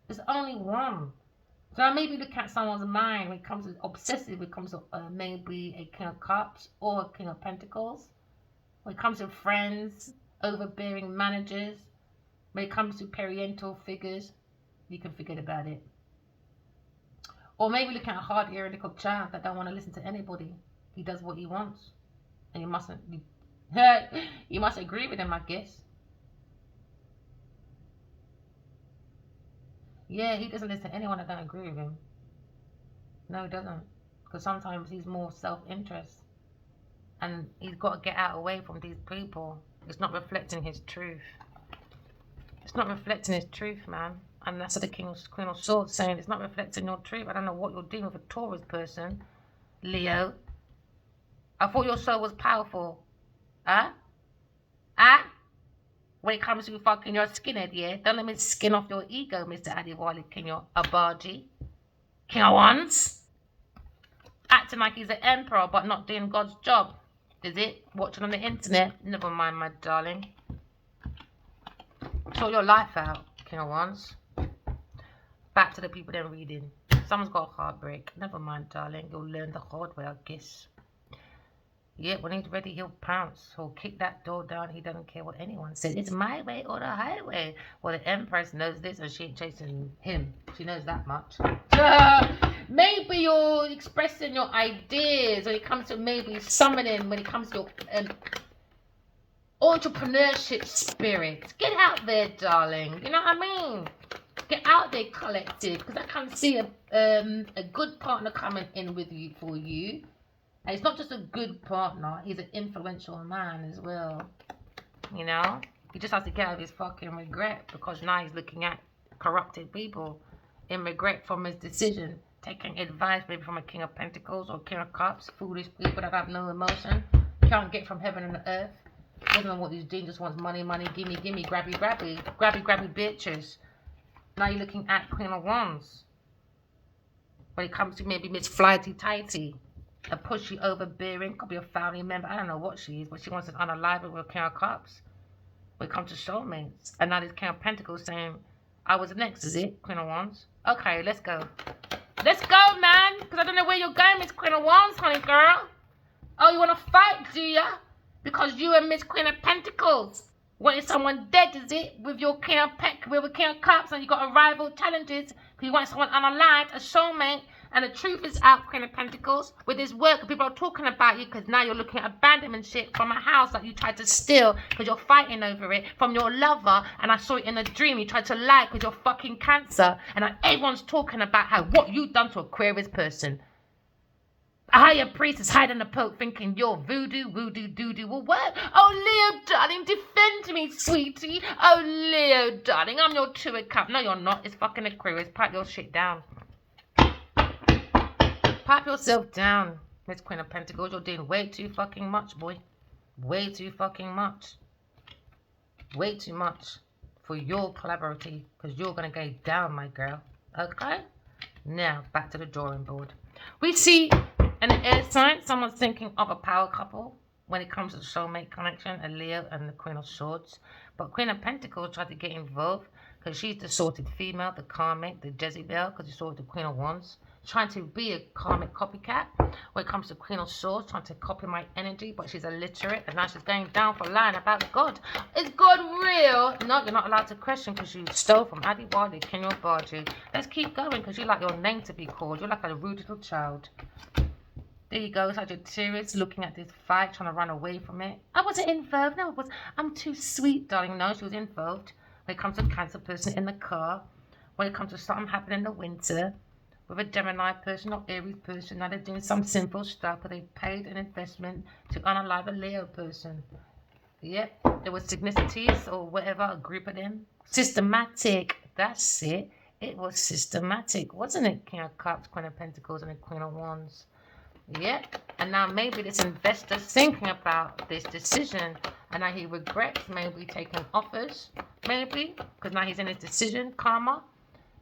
There's only one. So I maybe look at someone's mind when it comes to obsessive, when it comes to maybe a king of cups or a king of pentacles. When it comes to friends, overbearing managers, when it comes to parental figures, you can forget about it. Or maybe look at a hard-eared little child that don't want to listen to anybody. He does what he wants, and you must agree with him, I guess. Yeah, he doesn't listen to anyone that don't agree with him. No, he doesn't, because sometimes he's more self-interest, and he's got to get out away from these people. It's not reflecting his truth. It's not reflecting his truth, man. And that's the Queen of Swords saying it's not reflecting your truth. I don't know what you're doing with a Taurus person, Leo. I thought your soul was powerful. Huh? Huh? When it comes to fucking your skinhead, yeah? Don't let me skin off your ego, Mr. Adiwali King of Abaji. King of Wands. Acting like he's an emperor but not doing God's job. Is it? Watching on the internet? Never mind, my darling. Sort your life out, King of Wands. Back to the people they're reading. Someone's got a heartbreak. Never mind, darling. You'll learn the hard way, I guess. Yeah, when he's ready, he'll pounce. He'll kick that door down. He doesn't care what anyone says. It's my way or the highway. Well, the Empress knows this and she ain't chasing him. She knows that much. Maybe you're expressing your ideas when it comes to maybe summoning, when it comes to your entrepreneurship spirit. Get out there, darling. You know what I mean? Get out there, collective. Because I can see a good partner coming in with you for you. And it's not just a good partner, he's an influential man as well. You know? He just has to get out of his fucking regret because now he's looking at corrupted people in regret from his decision. Taking advice maybe from a King of Pentacles or King of Cups. Foolish people that have no emotion. Can't get from heaven and the earth. Doesn't know what he's doing, just wants money, gimme, grabby, bitches. Now you're looking at Queen of Wands. When it comes to maybe Miss Flighty Tighty. A pushy, overbearing, could be a family member. I don't know what she is, but she wants to unalive it with King of Cups. When it comes to soulmates. And now this King of Pentacles saying, I was next, is it? Queen of Wands. Okay, let's go. Let's go, man. Because I don't know where you're going, Miss Queen of Wands, honey girl. Oh, you want to fight, do ya? Because you and Miss Queen of Pentacles wanted someone dead, is it? With your King of Cups, and you got a rival challenges. Because you want someone unalived, a soulmate. And the truth is out, Queen of Pentacles. With this work, people are talking about you because now you're looking at abandonment shit from a house that you tried to steal because you're fighting over it from your lover. And I saw it in a dream. You tried to lie because you're fucking Cancer. And now everyone's talking about how what you've done to Aquarius person. A higher priest is hiding the Pope thinking you're voodoo doo-doo will work. Oh, Leo, darling, defend me, sweetie. Oh, Leo, darling, I'm your Two of Cups. No, you're not. It's fucking Aquarius. Pipe your shit down. Pipe yourself down, Miss Queen of Pentacles. You're doing way too fucking much, boy. Way too fucking much. Way too much for your collaborative because you're going to go down, my girl. Okay? Now, back to the drawing board. We see an air sign. Someone's thinking of a power couple when it comes to the soulmate connection, a Leo and the Queen of Swords. But Queen of Pentacles tried to get involved because she's the sorted female, the Karmic, the Jezebel, because you saw the Queen of Wands. Trying to be a Karmic copycat when it comes to Queen of Swords, trying to copy my energy, but she's illiterate and now she's going down for lying about God. Is God real? No, you're not allowed to question because you stole from Adi Wadi, King of Bargy. Let's keep going because you like your name to be called. You're like a rude little child. There you go, Sagittarius looking at this fight, trying to run away from it. I wasn't involved. No, I'm too sweet, darling. No, she was involved. When it comes to a Cancer person in the car, when it comes to something happening in the winter, with a Gemini person or Aries person, now they're doing some simple stuff, but they paid an investment to unalive a Leo person. Yep, there was signicities or whatever, a group of them. Systematic, that's it. It was systematic, wasn't it? King of Cups, Queen of Pentacles, and the Queen of Wands. Yep, and now maybe this investor's thinking about this decision, and now he regrets maybe taking offers, maybe, because now he's in his decision, karma.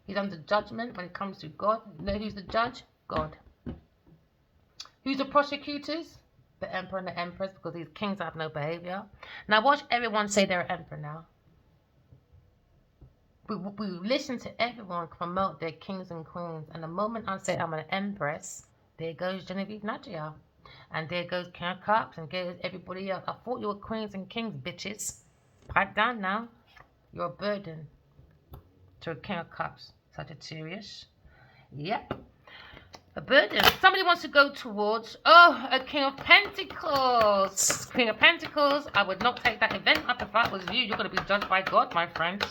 He's under judgment when it comes to God. You know who's the judge? God. Who's the prosecutors? The Emperor and the Empress, because these kings have no behavior. Now watch everyone say they're an emperor now. We listen to everyone promote their kings and queens. And the moment I say I'm an empress, there goes Genevieve Nadia. And there goes King of Cups and there goes everybody else. I thought you were queens and kings, bitches. Pipe down now. You're a burden to a King of Cups, Sagittarius. Yep. A burden. Somebody wants to go towards, a King of Pentacles. King of Pentacles. I would not take that event up if I was you. You're going to be judged by God, my friend.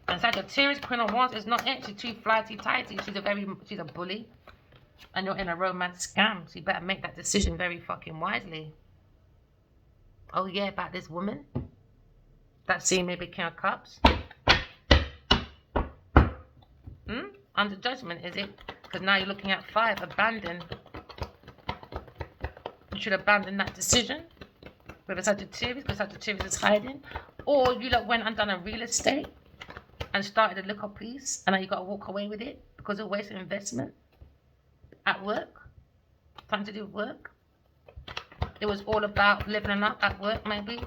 And Sagittarius, Queen of Wands, is not actually too flighty tighty. She's a bully. And you're in a romance scam. So you better make that decision very fucking wisely. Oh yeah, about this woman. That scene maybe King of Cups. Under judgment, is it? Because now you're looking at 5, abandon. You should abandon that decision with a Sagittarius, because Sagittarius is hiding. Or you went and done a real estate and started a little piece, and now you got to walk away with it because of wasted investment at work. Something to do with work. It was all about living up at work, maybe.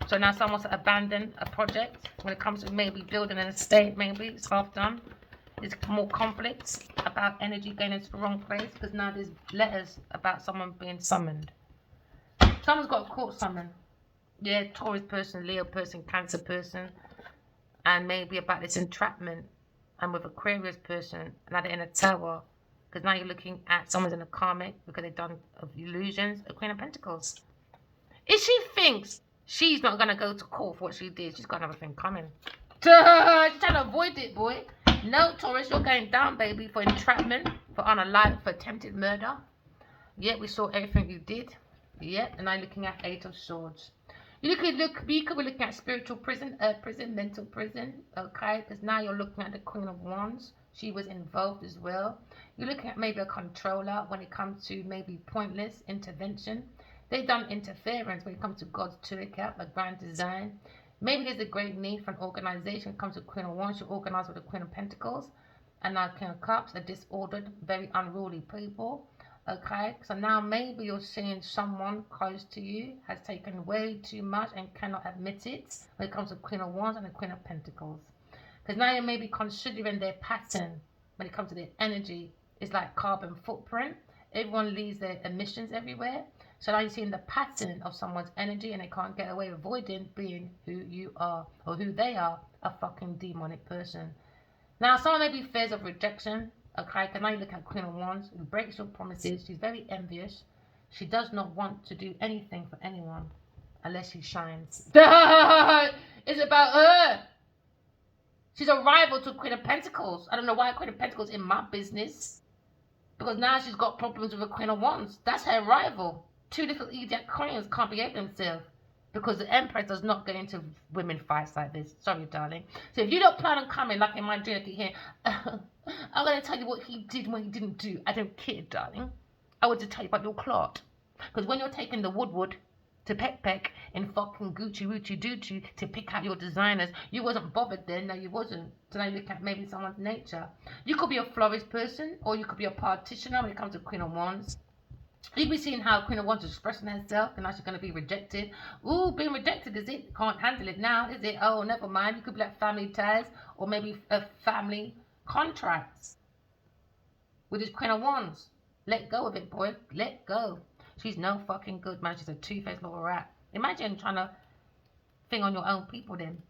So now someone wants to abandon a project. When it comes to maybe building an estate, maybe it's half done. There's more conflicts about energy going into the wrong place, because now there's letters about someone being summoned. Someone's got a court summon. Yeah, Taurus person, Leo person, Cancer person, and maybe about this entrapment. And with Aquarius person, now they're in a tower, because now you're looking at someone's in a karmic because they've done illusions. A Queen of Pentacles. If she thinks she's not gonna go to court for what she did, she's got another thing coming. She's trying to avoid it, boy. No, Taurus, you're going down, baby, for entrapment, for unalive, for attempted murder. Yeah, we saw everything you did. Yeah, and I'm looking at 8 of Swords. You could be looking at spiritual prison, prison, mental prison, okay? Because now you're looking at the Queen of Wands. She was involved as well. You're looking at maybe a controller when it comes to maybe pointless intervention. They've done interference when it comes to God's Turika, a grand design. Maybe there's a great need for an organization when it comes to Queen of Wands. You organize with the Queen of Pentacles. And now King of Cups, a disordered, very unruly people. Okay, so now maybe you're seeing someone close to you has taken way too much and cannot admit it when it comes to Queen of Wands and the Queen of Pentacles. Because now you may be considering their pattern when it comes to their energy. It's like carbon footprint. Everyone leaves their emissions everywhere. So now you're seeing the pattern of someone's energy and they can't get away avoiding being who you are or who they are, a fucking demonic person. Now someone may be fears of rejection. Okay, can I look at Queen of Wands, who breaks your promises? She's very envious. She does not want to do anything for anyone unless she shines. It's about her. She's a rival to Queen of Pentacles. I don't know why Queen of Pentacles in my business. Because now she's got problems with a Queen of Wands. That's her rival. Two little idiot queens can't behave themselves. Because the Empress does not get into women fights like this. Sorry, darling. So if you don't plan on coming, like in my dream, here, I'm going to tell you what he did and what he didn't do. I don't care, darling. I want to tell you about your clot. Because when you're taking the wood to peck and fucking Gucci Woochie Doochie to pick out your designers, you wasn't bothered then. No, you wasn't. So now you look at maybe someone's nature. You could be a florist person, or you could be a partitioner when it comes to Queen of Wands. You'll be seeing how Queen of Wands is expressing herself, and now she's going to be rejected. Ooh, being rejected, is it? Can't handle it now, is it? Oh, never mind. You could be like family ties, or maybe a family contracts with this Queen of Wands. Let go of it, boy. Let go. She's no fucking good, man. She's a two-faced little rat. Imagine trying to thing on your own people then.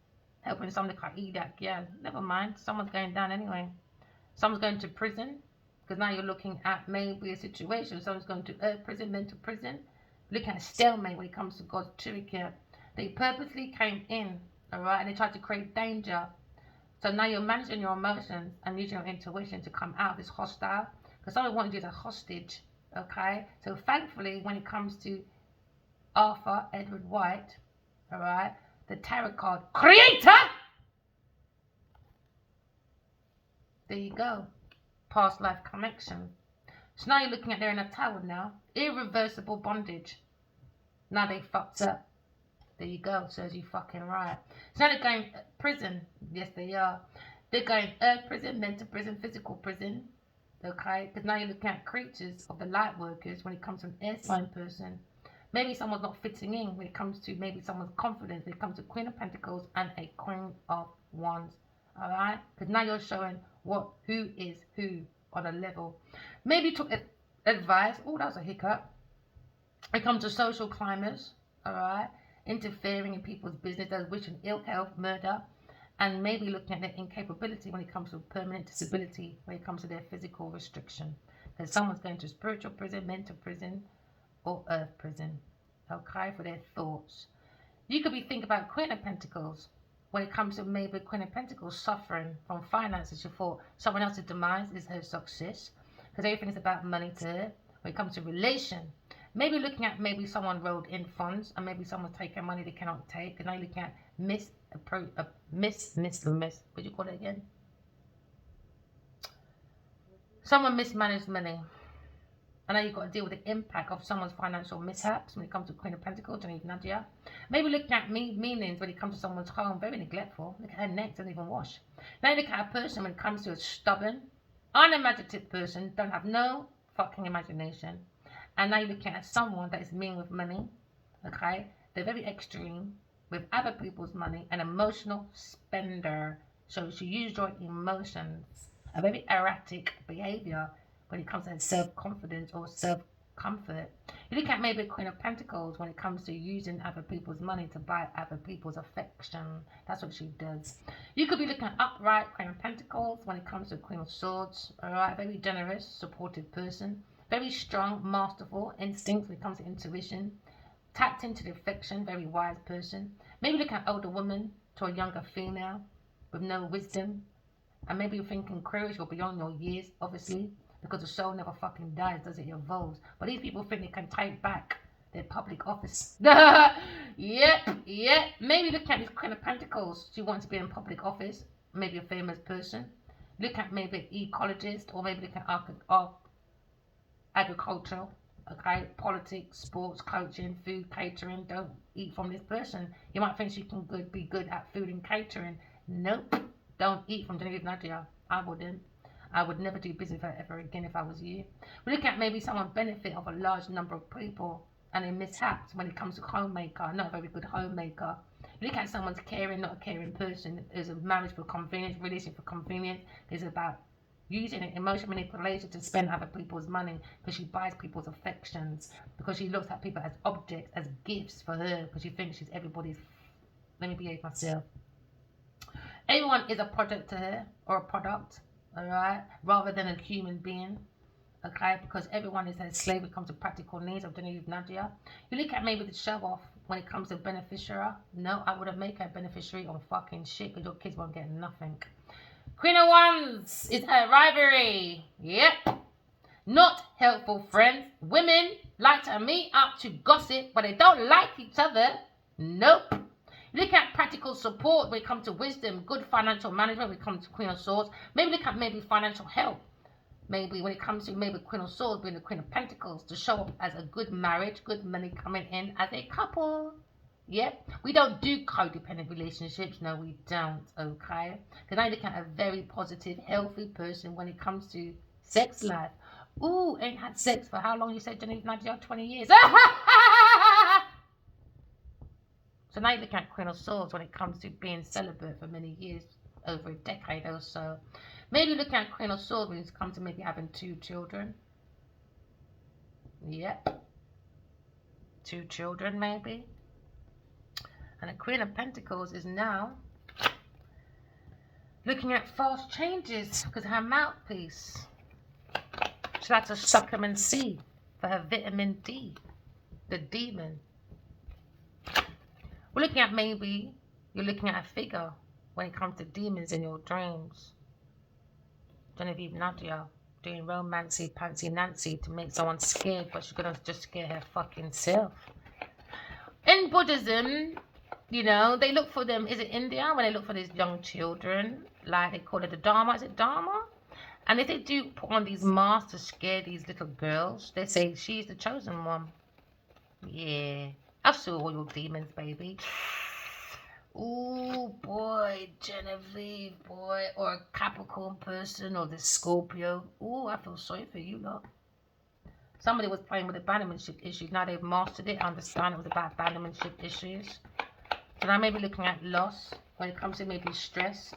Helping somebody like eat that. Yeah, never mind. Someone's going down anyway. Someone's going to prison. Because now you're looking at maybe a situation. Someone's going to earth prison, mental prison. Looking at stalemate when it comes to God's Turika. They purposely came in, alright, and they tried to create danger. So now you're managing your emotions and using your intuition to come out of this hostile. Because someone wanted you as a hostage, okay? So thankfully, when it comes to Arthur Edward White, alright, the tarot card creator, there you go. Past life connection. So now you're looking at they're in a tower now. Irreversible bondage. Now they fucked up. There you go. Says you fucking right. So now they're going prison. Yes, they are. They're going earth prison, mental prison, physical prison. Okay? Because now you're looking at creatures of the light workers when it comes to an air sign person. Maybe someone's not fitting in when it comes to maybe someone's confidence. When it comes to Queen of Pentacles and a Queen of Wands. Alright? Because now you're showing who is who on a level. Maybe you took advice. Oh, that was a hiccup. It comes to social climbers, alright, interfering in people's business, those wishing ill health, murder, and maybe looking at their incapability when it comes to permanent disability, when it comes to their physical restriction. Because someone's going to spiritual prison, mental prison, or earth prison, okay, for their thoughts. You could be thinking about Queen of Pentacles. When it comes to maybe Queen of Pentacles suffering from finances, you thought someone else's demise is her success. Because everything is about money to her. When it comes to relation, maybe looking at maybe someone rolled in funds and maybe someone's taking money they cannot take. And now you're looking at what do you call it again? Someone mismanaged money. I know you've got to deal with the impact of someone's financial mishaps when it comes to Queen of Pentacles, Genevieve Nadia. Maybe looking at meanings when it comes to someone's home, very neglectful. Look at her neck, doesn't even wash. Now look at a person when it comes to a stubborn, unimaginative person, don't have no fucking imagination. And now you're looking at someone that is mean with money. Okay, they're very extreme with other people's money, an emotional spender. So she used your emotions, a very erratic behavior when it comes to self-confidence or self-comfort. You look at maybe Queen of Pentacles when it comes to using other people's money to buy other people's affection. That's what she does. You could be looking at upright Queen of Pentacles when it comes to Queen of Swords. Alright, very generous, supportive person. Very strong, masterful instincts when it comes to intuition. Tapped into the affection, very wise person. Maybe look at an older woman to a younger female with no wisdom. And maybe you're thinking Aquarius, you're beyond your years, obviously, because the soul never fucking dies, does it? It evolves. But these people think they can take back their public office. Yep. Maybe look at this Queen of Pentacles. She wants to be in public office, maybe a famous person. Look at maybe an ecologist, or maybe look at agricultural. Okay, politics, sports, coaching, food, catering. Don't eat from this person. You might think she can be good at food and catering. Nope. Don't eat from Genevieve Nadia. I wouldn't. I would never do business with her ever again if I was you. We look at maybe someone benefit of a large number of people and they mishaps when it comes to homemaker. Not a very good homemaker. You look at someone's caring, not a caring person. There's a marriage for convenience, relationship for convenience. It's about using emotional manipulation to spend other people's money because she buys people's affections, because she looks at people as objects, as gifts for her, because she thinks she's everybody's. Let me behave myself. Everyone is a project to her, or a product, alright, rather than a human being, okay, because everyone is a slave when it comes to practical needs of Genevieve Nadia. You look at maybe the show off when it comes to beneficiary. No, I wouldn't make her a beneficiary on fucking shit because your kids won't get nothing. Queen of Wands is her rivalry. Yep. Not helpful friends. Women like to meet up to gossip, but they don't like each other. Nope. Look at practical support when it comes to wisdom, good financial management when it comes to Queen of Swords. Maybe look at maybe financial help. Maybe when it comes to maybe Queen of Swords being the Queen of Pentacles to show up as a good marriage, good money coming in as a couple. Yep, we don't do codependent relationships. No, we don't, okay? Because I look at a very positive, healthy person when it comes to sex life. Ooh, ain't had sex for how long? You said, Genevieve Nadia? 20 years. So now you look at Queen of Swords when it comes to being celibate for many years, over a decade or so. Maybe look at Queen of Swords when it comes to maybe having 2 children. Yep. 2 children, maybe. And the Queen of Pentacles is now looking at fast changes because her mouthpiece. She likes to suck vitamin C for her vitamin D, the demon. We're looking at maybe you're looking at a figure when it comes to demons in your dreams. Genevieve Nadia doing romancy, pantsy Nancy to make someone scared, but she's going to just scare her fucking self. In Buddhism, you know, they look for them, is it India, when they look for these young children, like they call it the Dharma, is it Dharma? And if they do put on these masks to scare these little girls, they say she's the chosen one. Yeah, I saw all your demons, baby. Ooh, boy, Genevieve, boy, or a Capricorn person, or the Scorpio. Ooh, I feel sorry for you, lot. Somebody was playing with abandonmentship issues. Now they've mastered it. I understand it was about abandonmentship issues. So now maybe looking at loss when it comes to maybe stress,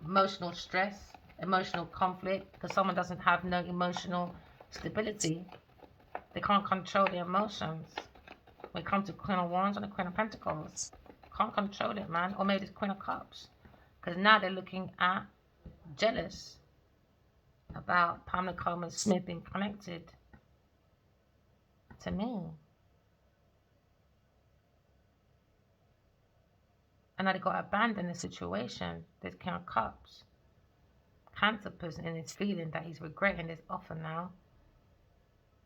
emotional conflict, because someone doesn't have no emotional stability. They can't control their emotions. When it comes to Queen of Wands and the Queen of Pentacles, can't control it, man. Or maybe it's Queen of Cups, because now they're looking at jealous about Pamela Coleman Smith being connected to me. And now they got to abandon the situation. There's King of Cups. Cancer person in his feeling that he's regretting this offer now.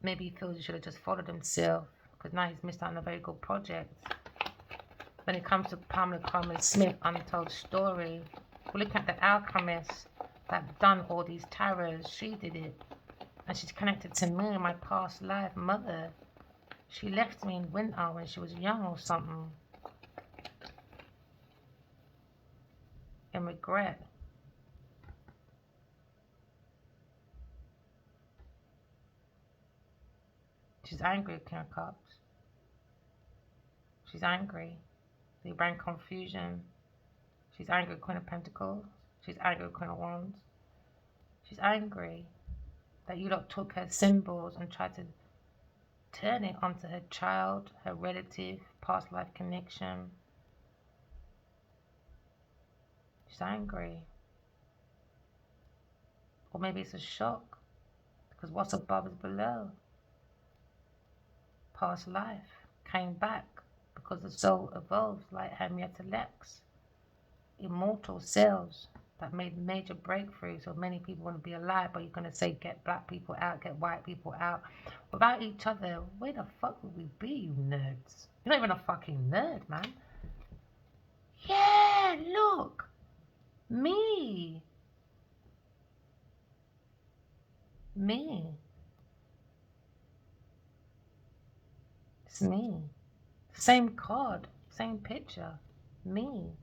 Maybe he feels he should have just followed himself because now he's missed out on a very good project. When it comes to Pamela Coleman Smith, untold story, we look at the alchemist that done all these tarots. She did it. And she's connected to me in my past life mother. She left me in winter when she was young or something. And regret. She's angry with King of Cups. She's angry. They bring confusion. She's angry with Queen of Pentacles. She's angry with Queen of Wands. She's angry that you lot took her symbols and tried to turn it onto her child, her relative, past life connection. She's angry. Or maybe it's a shock, because what's above is below. Past life came back because the soul evolves like Henrietta Lex. Immortal cells that made major breakthroughs. So many people want to be alive, but you're going to say get black people out, get white people out. Without each other, where the fuck would we be, you nerds? You're not even a fucking nerd, man. Yeah, look. Me. It's me. Same card, same picture. Me.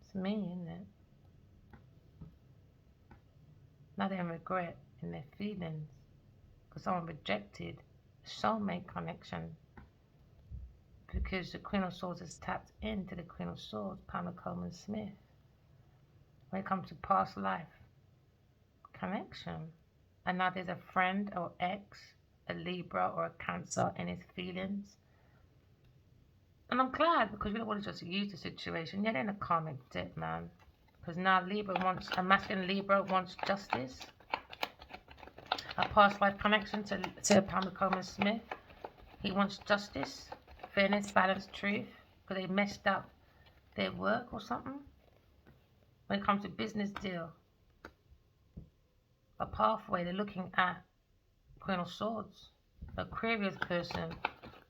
It's me, isn't it? Now they're in regret in their feelings because someone rejected soulmate connection, because the Queen of Swords is tapped into the Queen of Swords, Pamela Coleman Smith. When it comes to past life connection, and now there's a friend or ex, a Libra or a Cancer in his feelings. And I'm glad, because you don't want to just use the situation. Yeah, they're in a karmic debt, man. Because now Libra wants, a masculine Libra wants justice. A past life connection to Pamela Coleman Smith. He wants justice, fairness, balance, truth. Because they messed up their work or something. When it comes to business deal, a pathway, they're looking at Queen of Swords. Aquarius person.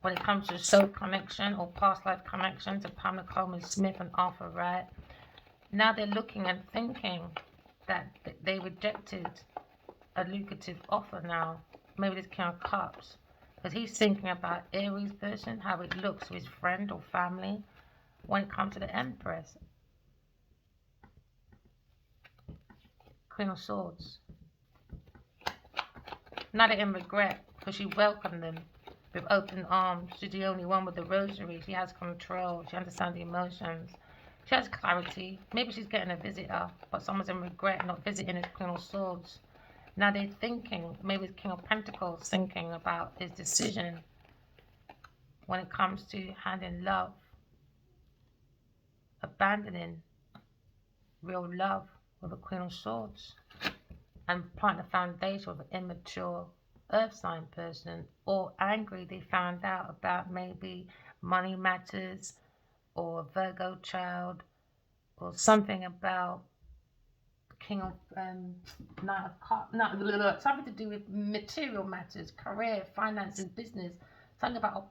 When it comes to soul connection or past life connection to Pamela Coleman Smith and Arthur Wright. Now they're looking and thinking that they rejected a lucrative offer now. Maybe this King of Cups. Because he's thinking about Aries person, how it looks to his friend or family when it comes to the Empress. Queen of Swords. Now they're in regret because she welcomed them with open arms. She's the only one with the rosary. She has control. She understands the emotions. She has clarity. Maybe she's getting a visitor, but someone's in regret not visiting his Queen of Swords. Now they're thinking, maybe it's King of Pentacles thinking about his decision when it comes to handing love, abandoning real love with a Queen of Swords, and planting the foundation with an immature earth sign person, or angry they found out about maybe money matters or a Virgo child or something about King of Knight of Cups, something to do with material matters, career, finances, business, something about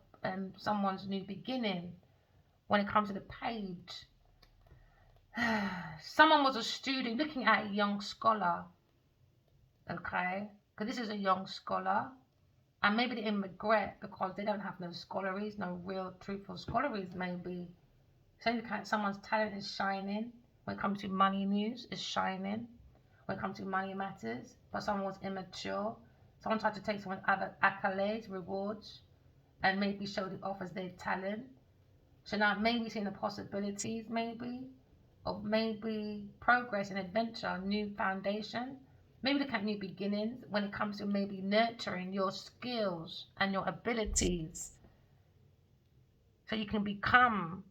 someone's new beginning. When it comes to the page, someone was a student looking at a young scholar, okay, because this is a young scholar, and maybe they're in regret because they don't have no scholaries, no real truthful scholaries maybe. So someone's talent is shining. When it comes to money news, is shining. When it comes to money matters, but someone was immature. Someone tried to take someone's other accolades, rewards, and maybe show it off as their talent. So now maybe seeing the possibilities, maybe, of maybe progress and adventure, new foundation. Maybe look at new beginnings when it comes to maybe nurturing your skills and your abilities. So you can become,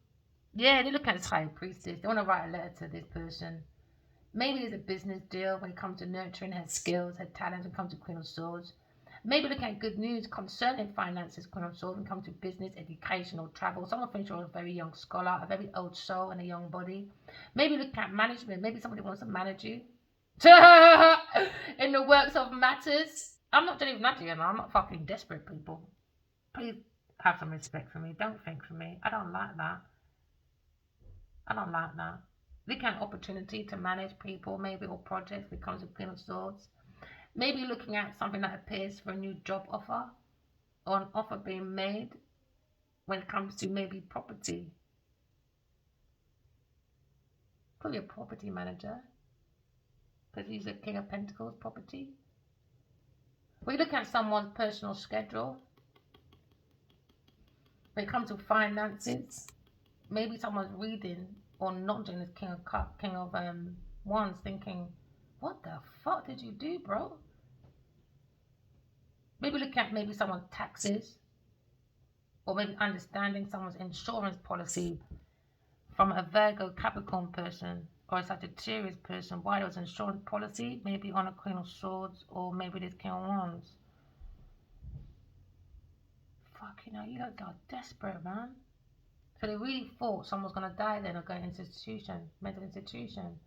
yeah, they look at this high priestess. They want to write a letter to this person. Maybe there's a business deal when it comes to nurturing her skills, her talents, when it comes to Queen of Swords. Maybe look at good news concerning finances, Queen of Swords, when it comes to business, education, or travel. Someone thinks you're a very young scholar, a very old soul, and a young body. Maybe look at management. Maybe somebody wants to manage you in the works of matters. I'm not doing that, you know. I'm not fucking desperate, people. Please have some respect for me. Don't think for me. I don't like that. I don't like that. Look at an opportunity to manage people, maybe, or projects when it comes to Queen of Swords. Maybe looking at something that appears for a new job offer, or an offer being made when it comes to maybe property. Could be a property manager, because he's a King of Pentacles property. We're looking at someone's personal schedule. When it comes to finances, maybe someone's reading or not doing this King of Cup, King of Wands, thinking, what the fuck did you do, bro? Maybe looking at maybe someone's taxes, or maybe understanding someone's insurance policy from a Virgo Capricorn person or a Sagittarius person. Why there was insurance policy, maybe on a Queen of Swords, or maybe this King of Wands. Fucking hell, you guys are desperate, man. So they really thought someone was gonna die then or go into institution, mental institution.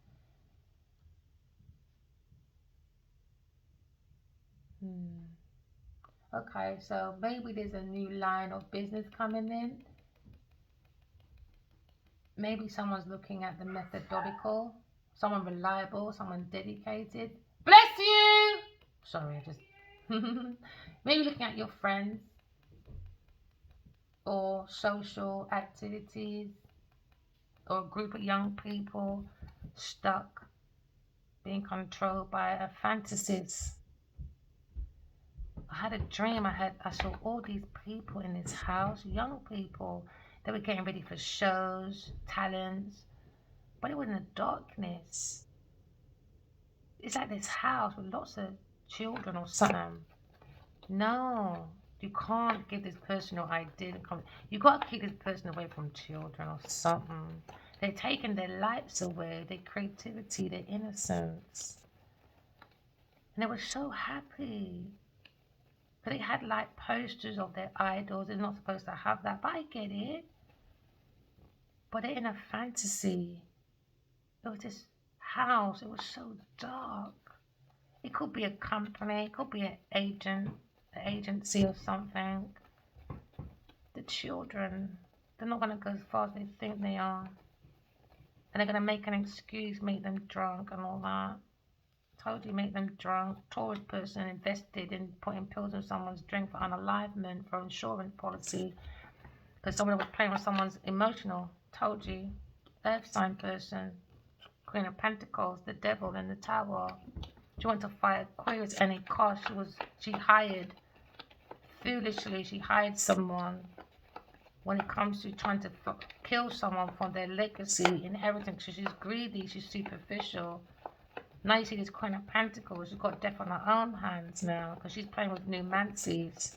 Okay, so maybe there's a new line of business coming in. Maybe someone's looking at the methodological, someone reliable, someone dedicated. Bless you! Sorry, I just... maybe looking at your friends or social activities or a group of young people stuck, being controlled by a fantasies. I had a dream. I saw all these people in this house, young people. They were getting ready for shows, talents, but it was in the darkness. It's like this house with lots of children or something. No, you can't give this person your idea. You got to keep this person away from children or something. They're taking their lives away, their creativity, their innocence. And they were so happy. But they had like posters of their idols. They're not supposed to have that, but I get it. But they're in a fantasy. It was this house. It was so dark. It could be a company. It could be an agency or something. The children, they're not going to go as far as they think they are. And they're going to make an excuse, make them drunk and all that. Told you, make them drunk. Taurus person invested in putting pills in someone's drink for unalivement, for insurance policy, because someone was playing with someone's emotional. Told you. Earth sign person, Queen of Pentacles, the devil in the tower. She went to fight Aquarius at any cost. She hired, foolishly, she hired someone when it comes to trying to kill someone from their legacy, inheritance. She's greedy, she's superficial. Now you see this Queen of Pentacles, she's got death on her own hands now because she's playing with numancies.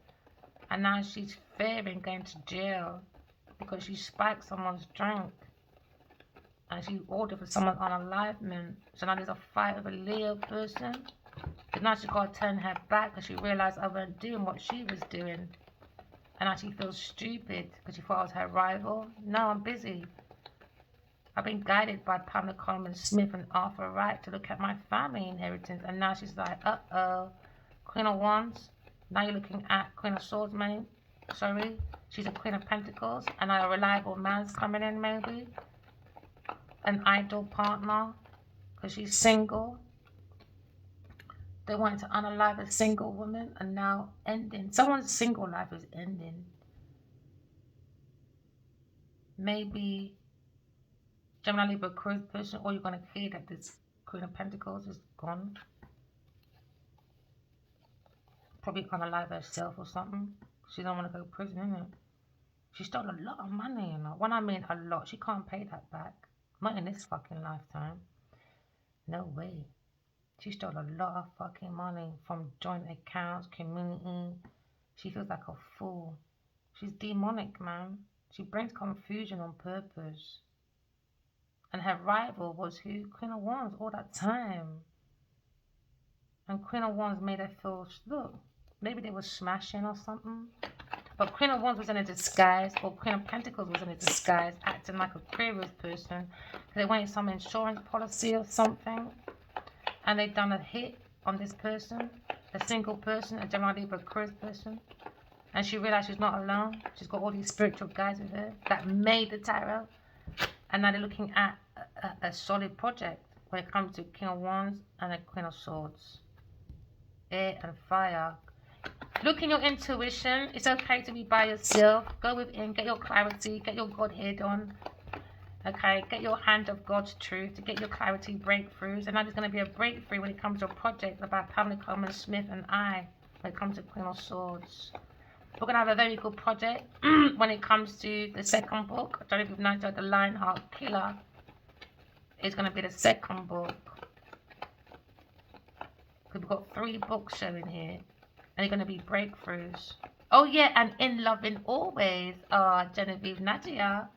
And now she's fearing going to jail because she spiked someone's drink. And she ordered for someone unalivement. So now there's a fight with a Leo person. Because now she's got to turn her back because she realised I wasn't doing what she was doing. And now she feels stupid because she thought I was her rival. No, I'm busy. I've been guided by Pamela Coleman Smith and Arthur Wright to look at my family inheritance. And now she's like, uh-oh. Queen of Wands. Now you're looking at Queen of Swords, mate. Sorry. She's a Queen of Pentacles. And a reliable man's coming in, maybe. An idol partner. Because she's single. They wanted to unalive a single woman. And now ending. Someone's single life is ending. Maybe Gemini, Libra, Aquarius person, or you're going to hear that this Queen of Pentacles is gone. Probably unalive herself or something. She don't want to go to prison, innit? She stole a lot of money, you know. When I mean a lot, she can't pay that back. Not in this fucking lifetime. No way. She stole a lot of fucking money from joint accounts, community. She feels like a fool. She's demonic, man. She brings confusion on purpose. And her rival was who? Queen of Wands all that time. And Queen of Wands made her feel, look, maybe they were smashing or something. But Queen of Wands was in a disguise, or Queen of Pentacles was in a disguise, acting like a Aquarius person. They wanted some insurance policy or something. And they'd done a hit on this person, a single person, a Gemini, Libra, Aquarius person. And she realized she's not alone. She's got all these spiritual guys with her that made the tarot. And now they're looking at a solid project when it comes to King of Wands and a Queen of Swords. Air and fire. Look in your intuition. It's okay to be by yourself. Go within, get your clarity, get your Godhead on. Okay, get your hand of God's truth to get your clarity breakthroughs. And now there's going to be a breakthrough when it comes to a project about Pamela Coleman Smith and I. when it comes to Queen of Swords. We're going to have a very good project when it comes to the second book. I don't know if you've noticed, the Lionheart Killer is going to be the second book. Because we've got 3 books showing here. And they're going to be breakthroughs. Oh yeah, and In Loving Always. Genevieve Nadia.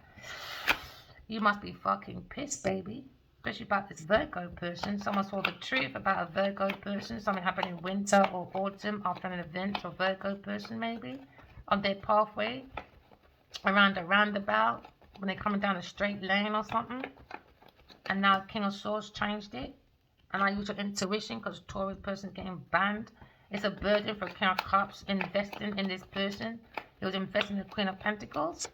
You must be fucking pissed, baby. Especially about this Virgo person. Someone saw the truth about a Virgo person. Something happened in winter or autumn after an event. Or Virgo person maybe. On their pathway. Around a roundabout. When they're coming down a straight lane or something. And now King of Swords changed it. And I use your intuition because Taurus person's getting banned. It's a burden for King of Cups investing in this person. He was investing in the Queen of Pentacles.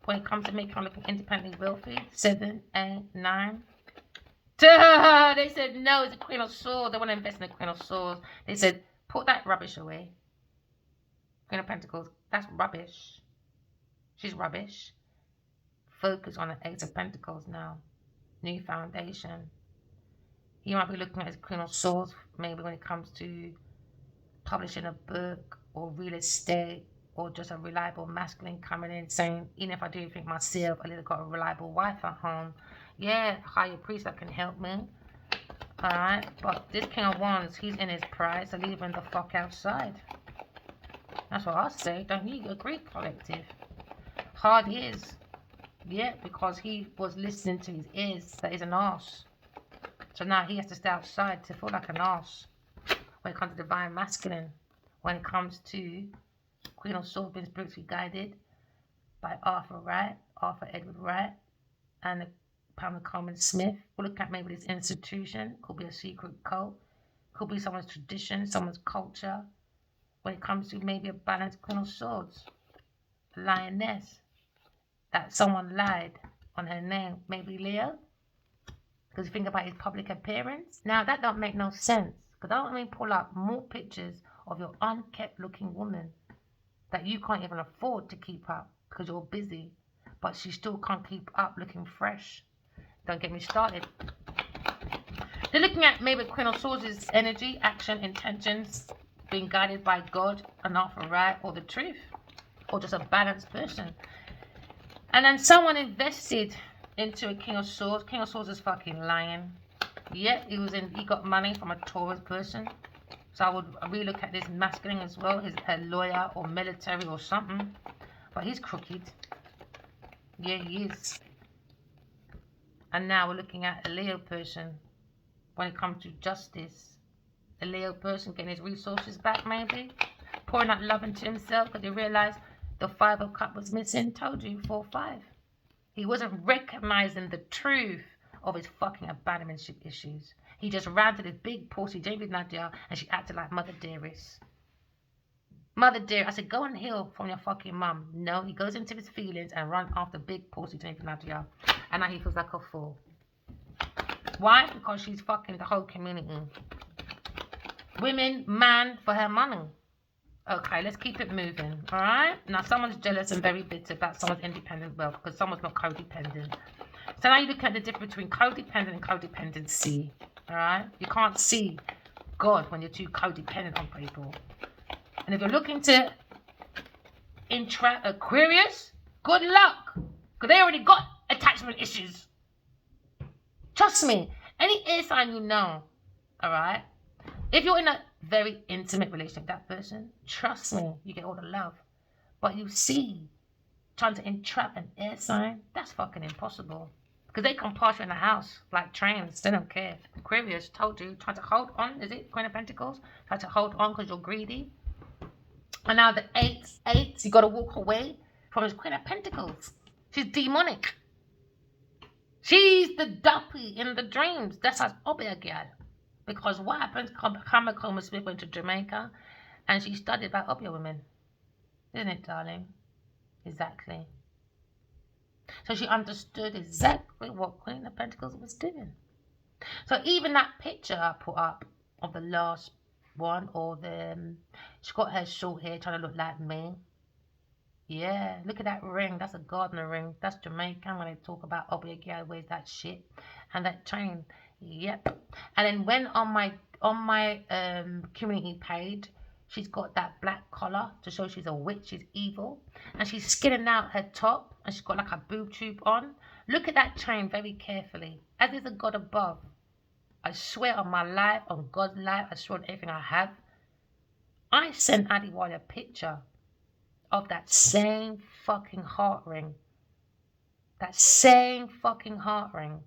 When it comes to making him looking independently wealthy. 7, 8, 9. They said no, it's the Queen of Swords. They want to invest in the Queen of Swords. They said, put that rubbish away. Queen of Pentacles, that's rubbish. She's rubbish. Focus on the 8 of Pentacles now. New foundation. You might be looking at his Queen of Swords, maybe when it comes to publishing a book or real estate or just a reliable masculine coming in saying, even if I do think myself, I little got a reliable wife at home. Yeah, higher priest that can help me. Alright, but this King of Wands, he's in his pride, so leave him the fuck outside. That's what I say. Don't you agree, collective? Hard is. Yeah, because he was listening to his ears that is an arse. So now he has to stay outside to feel like an arse. When it comes to divine masculine. When it comes to Queen of Swords being spiritually guided by Arthur Edward Wright, and Pamela Coleman Smith. We'll look at maybe this institution. Could be a secret cult. Could be someone's tradition, someone's culture. When it comes to maybe a balanced Queen of Swords. Lioness. That someone lied on her name. Maybe Leo. Because you think about his public appearance. Now that don't make no sense. Because I don't mean pull up more pictures of your unkept looking woman that you can't even afford to keep up because you're busy. But she still can't keep up looking fresh. Don't get me started. They're looking at maybe Queen of Swords' energy, action, intentions, being guided by God, and not for right or the truth. Or just a balanced person. And then someone invested into a King of Swords. King of Swords is fucking lying. Yeah, he got money from a Taurus person. So I would really look at this masculine as well. He's a lawyer or military or something. But he's crooked. Yeah, he is. And now we're looking at a Leo person. When it comes to justice. A Leo person getting his resources back maybe. Pouring out love into himself because he realized the 5 of Cups was missing. Told you, 4, 5. He wasn't recognizing the truth of his fucking abandonment issues. He just ran to this big pussy, Genevieve Nadia, and she acted like Mother Dearest. Mother Dearest, I said, go and heal from your fucking mum. No, he goes into his feelings and runs after big pussy, Genevieve Nadia. And now he feels like a fool. Why? Because she's fucking the whole community. Women, man, for her money. Okay, let's keep it moving, alright? Now, someone's jealous and very bitter about someone's independent wealth because someone's not codependent. So now you look at the difference between codependent and codependency, alright? You can't see God when you're too codependent on people. And if you're looking to entrap Aquarius, good luck. Because they already got attachment issues. Trust me, any air sign you know, alright? If you're in a very intimate relationship with that person, trust me, you get all the love. But you see, trying to entrap an air sign, that's fucking impossible. Because they come past you in the house like trains. They don't care. Aquarius told you, trying to hold on. Is it Queen of Pentacles? Try to hold on because you're greedy. And now the 8, you got to walk away from his Queen of Pentacles. She's demonic. She's the duppy in the dreams. That's how Obia girl. Because what happens, Karmic Smith went to Jamaica and she studied about Obia women. Isn't it, darling? Exactly. So she understood exactly what Queen of Pentacles was doing. So even that picture I put up of the last one, or she got her short hair trying to look like me. Yeah, look at that ring. That's a gardener ring. That's Jamaican when they talk about Obia girl wears that shit. And that chain. Yep. And then when on my community page, She's got that black collar to show she's a witch, she's evil. And she's skinning out her top and she's got like a boob tube on. Look at that chain very carefully. As is a God above. I swear on my life, on God's life, I swear on everything I have. I sent Adiwali a picture of that same fucking heart ring. That same fucking heart ring.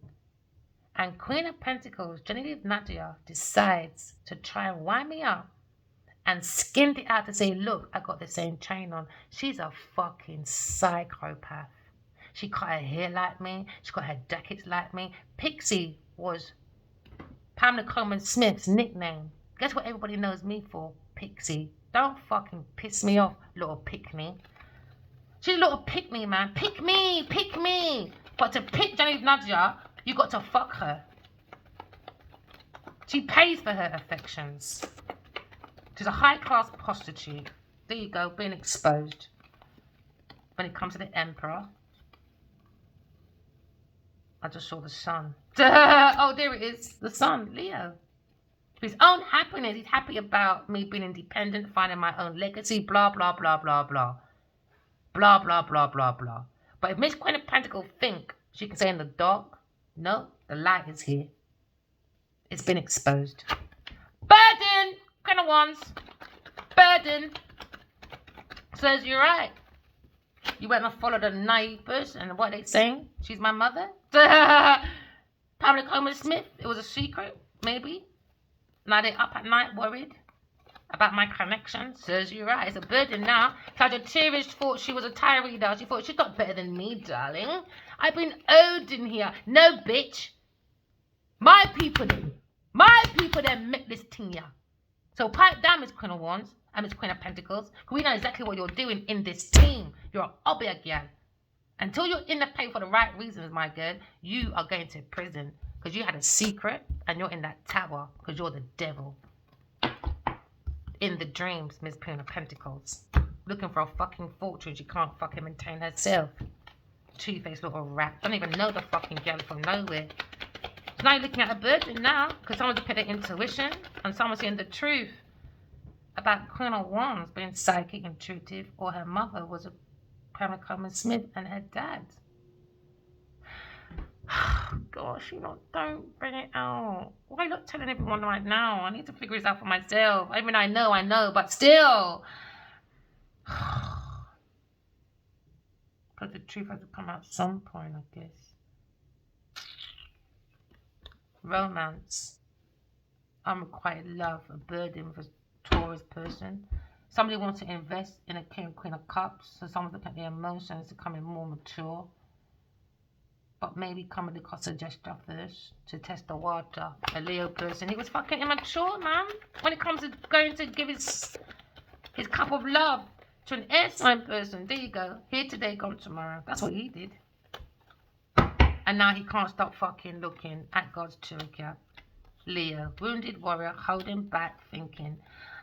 And Queen of Pentacles, Genevieve Nadia, decides to try and wind me up and skinned it out to say, look, I got the same chain on. She's a fucking psychopath. She cut her hair like me. She got her jackets like me. Pixie was Pamela Coleman Smith's nickname. Guess what everybody knows me for? Pixie. Don't fucking piss me off, little pick-me. She's a little pick-me, man. Pick me, pick me. But to pick Genevieve Nadia, you got to fuck her. She pays for her affections. She's a high-class prostitute. There you go, being exposed. When it comes to the Emperor, I just saw the sun. Oh, there it is. The sun, Leo. For his own happiness, he's happy about me being independent, finding my own legacy, blah, blah, blah, blah, blah. Blah, blah, blah, blah, blah. But if Miss Queen of Pentacles think she can say in the dark, no, the light is here. It's been exposed. Burden! Kind of ones. Burden. Says you're right. You went and followed a naive person, and what are they saying? She's my mother? Pamela Coleman Smith, it was a secret, maybe. Now they're up at night worried about my connection. Says you're right. It's a burden now. Sagittarius thought she was a tarot reader. She thought she's not better than me, darling. I've been owed in here. No, bitch. My people then. My people then make this thing here. So pipe down, Miss Queen of Wands and Miss Queen of Pentacles. Because we know exactly what you're doing in this team. You're an obia girl. Until you're in the pay for the right reasons, my girl, you are going to prison. Because you had a secret and you're in that tower. Because you're the devil. In the dreams, Miss Queen of Pentacles. Looking for a fucking fortune. She can't fucking maintain herself. Two-faced little rat. Don't even know the fucking girl from nowhere. So now you're looking at a burden now. Because someone's put their intuition. And someone's saying the truth. About Queen of Wands being psychic, intuitive. Or her mother was a Pamela Coleman Smith and her dad. Gosh, you know, don't bring it out. Why are you not telling everyone right now? I need to figure this out for myself. I mean, I know, but still. Because the truth has to come out at some point, I guess. Romance. Unrequited love, a burden with a Taurus person. Somebody wants to invest in a Queen of Cups, so someone's looking at their emotions, becoming more mature. But maybe come with the cost of gesture first to test the water. A Leo person, he was fucking immature, man. When it comes to going to give his cup of love to an air sign person. There you go. Here today, gone tomorrow. That's what he did. And now he can't stop fucking looking at God's children. Leo, wounded warrior, holding back, thinking,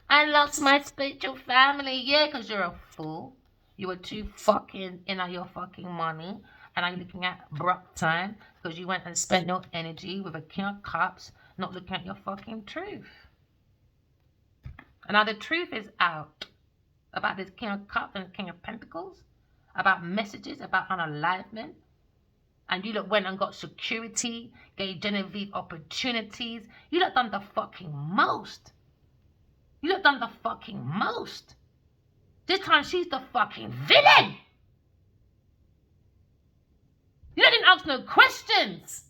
I lost my spiritual family. Yeah, because you're a fool. You were too fucking in on your fucking money. And I'm looking at Brock time because you went and spent your energy with a King of Cups, not looking at your fucking truth. And now the truth is out about this King of Cups and King of Pentacles, about messages, about unalignment. And you lot went and got security, gave Genevieve opportunities. You lot done the fucking most. You lot done the fucking most. This time she's the fucking villain. You didn't ask no questions.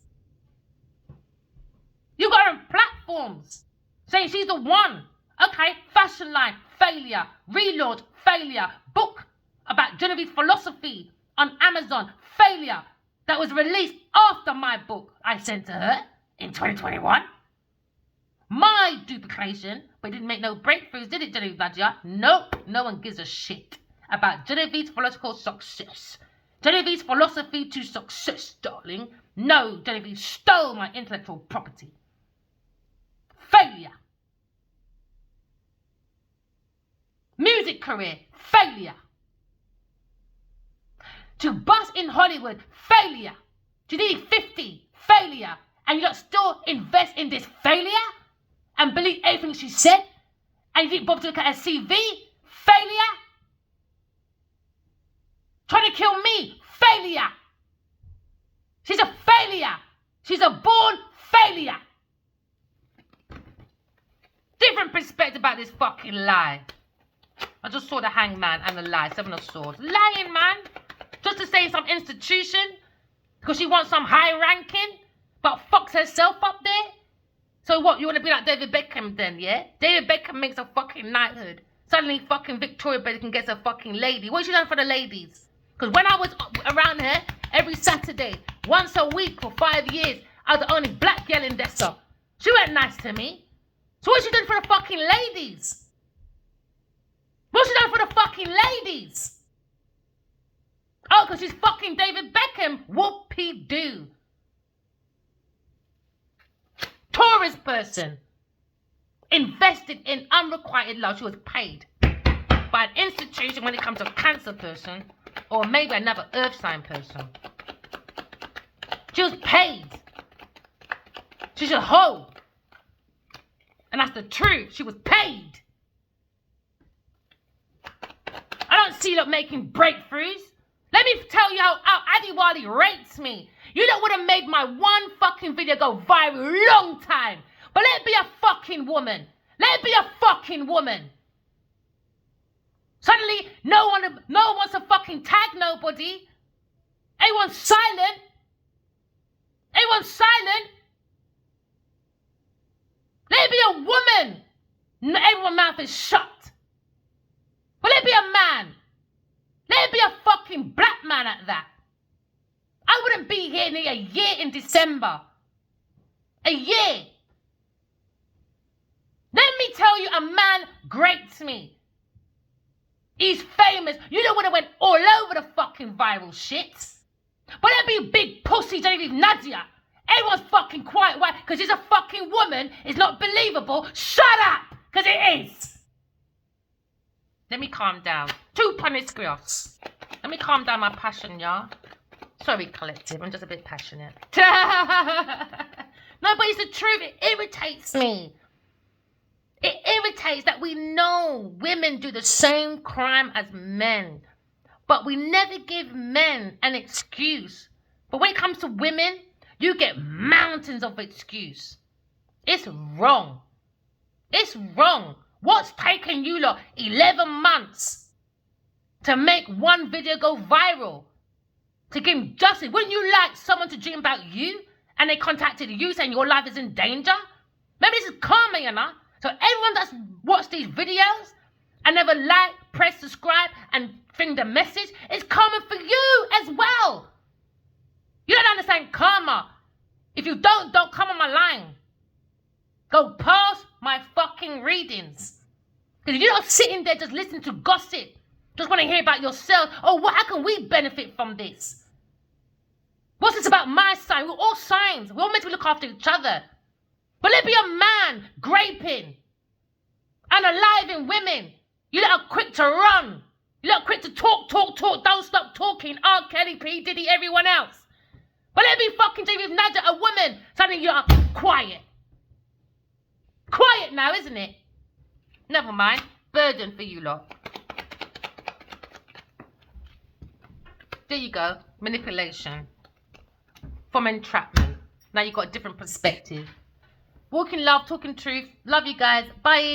You got her on platforms saying she's the one. Okay, fashion line, failure. Relaunch, failure. Book about Genevieve's philosophy on Amazon, failure. That was released after my book I sent to her in 2021. My duplication, but it didn't make no breakthroughs, did it, Genevieve Nadia? Nope, no one gives a shit about Genevieve's philosophical success. Genevieve's philosophy to success, darling. No, Genevieve stole my intellectual property. Failure. Music career, failure. To bust in Hollywood, failure. To need 50, failure. And you don't still invest in this failure? And believe everything she said? And you think Bob's look at her CV? Failure? Trying to kill me? Failure. She's a failure. She's a born failure. Different perspective about this fucking lie. I just saw the hangman and the lie, 7 of swords. Lying, man. Just to say some institution. Because she wants some high ranking. But fucks herself up there. So what, you want to be like David Beckham then, yeah? David Beckham makes a fucking knighthood. Suddenly fucking Victoria Beckham gets a fucking lady. What has she done for the ladies? Because when I was around her, every Saturday, once a week for 5 years, I was the only black girl in Dessa. She weren't nice to me. So what has she done for the fucking ladies? What's she done for the fucking ladies? Oh, because she's fucking David Beckham. Whoopie-doo. Taurus person. Invested in unrequited love. She was paid by an institution when it comes to a Cancer person. Or maybe another earth sign person. She was paid. She's a hoe. And that's the truth. She was paid. I don't see you making breakthroughs. Let me tell you how Adiwali rates me. You lot would have made my one fucking video go viral long time. But let it be a fucking woman. Let it be a fucking woman. Suddenly, no one wants to fucking tag nobody. Everyone's silent. Everyone's silent. Let it be a woman. Everyone's mouth is shut. But let it be a man. Let it be a fucking black man at that. I wouldn't be here near a year in December. A year. Let me tell you, a man grates me. He's famous. You know would have went all over the fucking viral shit. But let be big pussy, Genevieve Nadia. Everyone's fucking quiet. Why? Because she's a fucking woman. It's not believable. Shut up. Because it is. Let me calm down. 2 paniscrios. Let me calm down my passion, y'all. Sorry, collective. I'm just a bit passionate. No, but it's the truth. It irritates me. It irritates that we know women do the same crime as men. But we never give men an excuse. But when it comes to women, you get mountains of excuse. It's wrong. It's wrong. What's taken you lot 11 months to make one video go viral? To give justice. Wouldn't you like someone to dream about you and they contacted you saying your life is in danger? Maybe this is karma, you know? So everyone that's watched these videos and never like, press, subscribe and think the message, it's karma for you as well. You don't understand karma. If you don't come on my line. Go past my fucking readings. Because if you're not sitting there just listening to gossip, just want to hear about yourself, oh, how can we benefit from this? What's this about my sign? We're all signs. We're all meant to look after each other. But let be a man graping and alive in women. You lot are quick to run. You lot are quick to talk. Don't stop talking. R. Kelly, P. Diddy, everyone else. But let me fucking tell you, if Nadia, a woman, suddenly you're quiet. Quiet now, isn't it? Never mind. Burden for you lot. There you go. Manipulation. From entrapment. Now you've got a different perspective. Walking love, talking truth. Love you guys. Bye.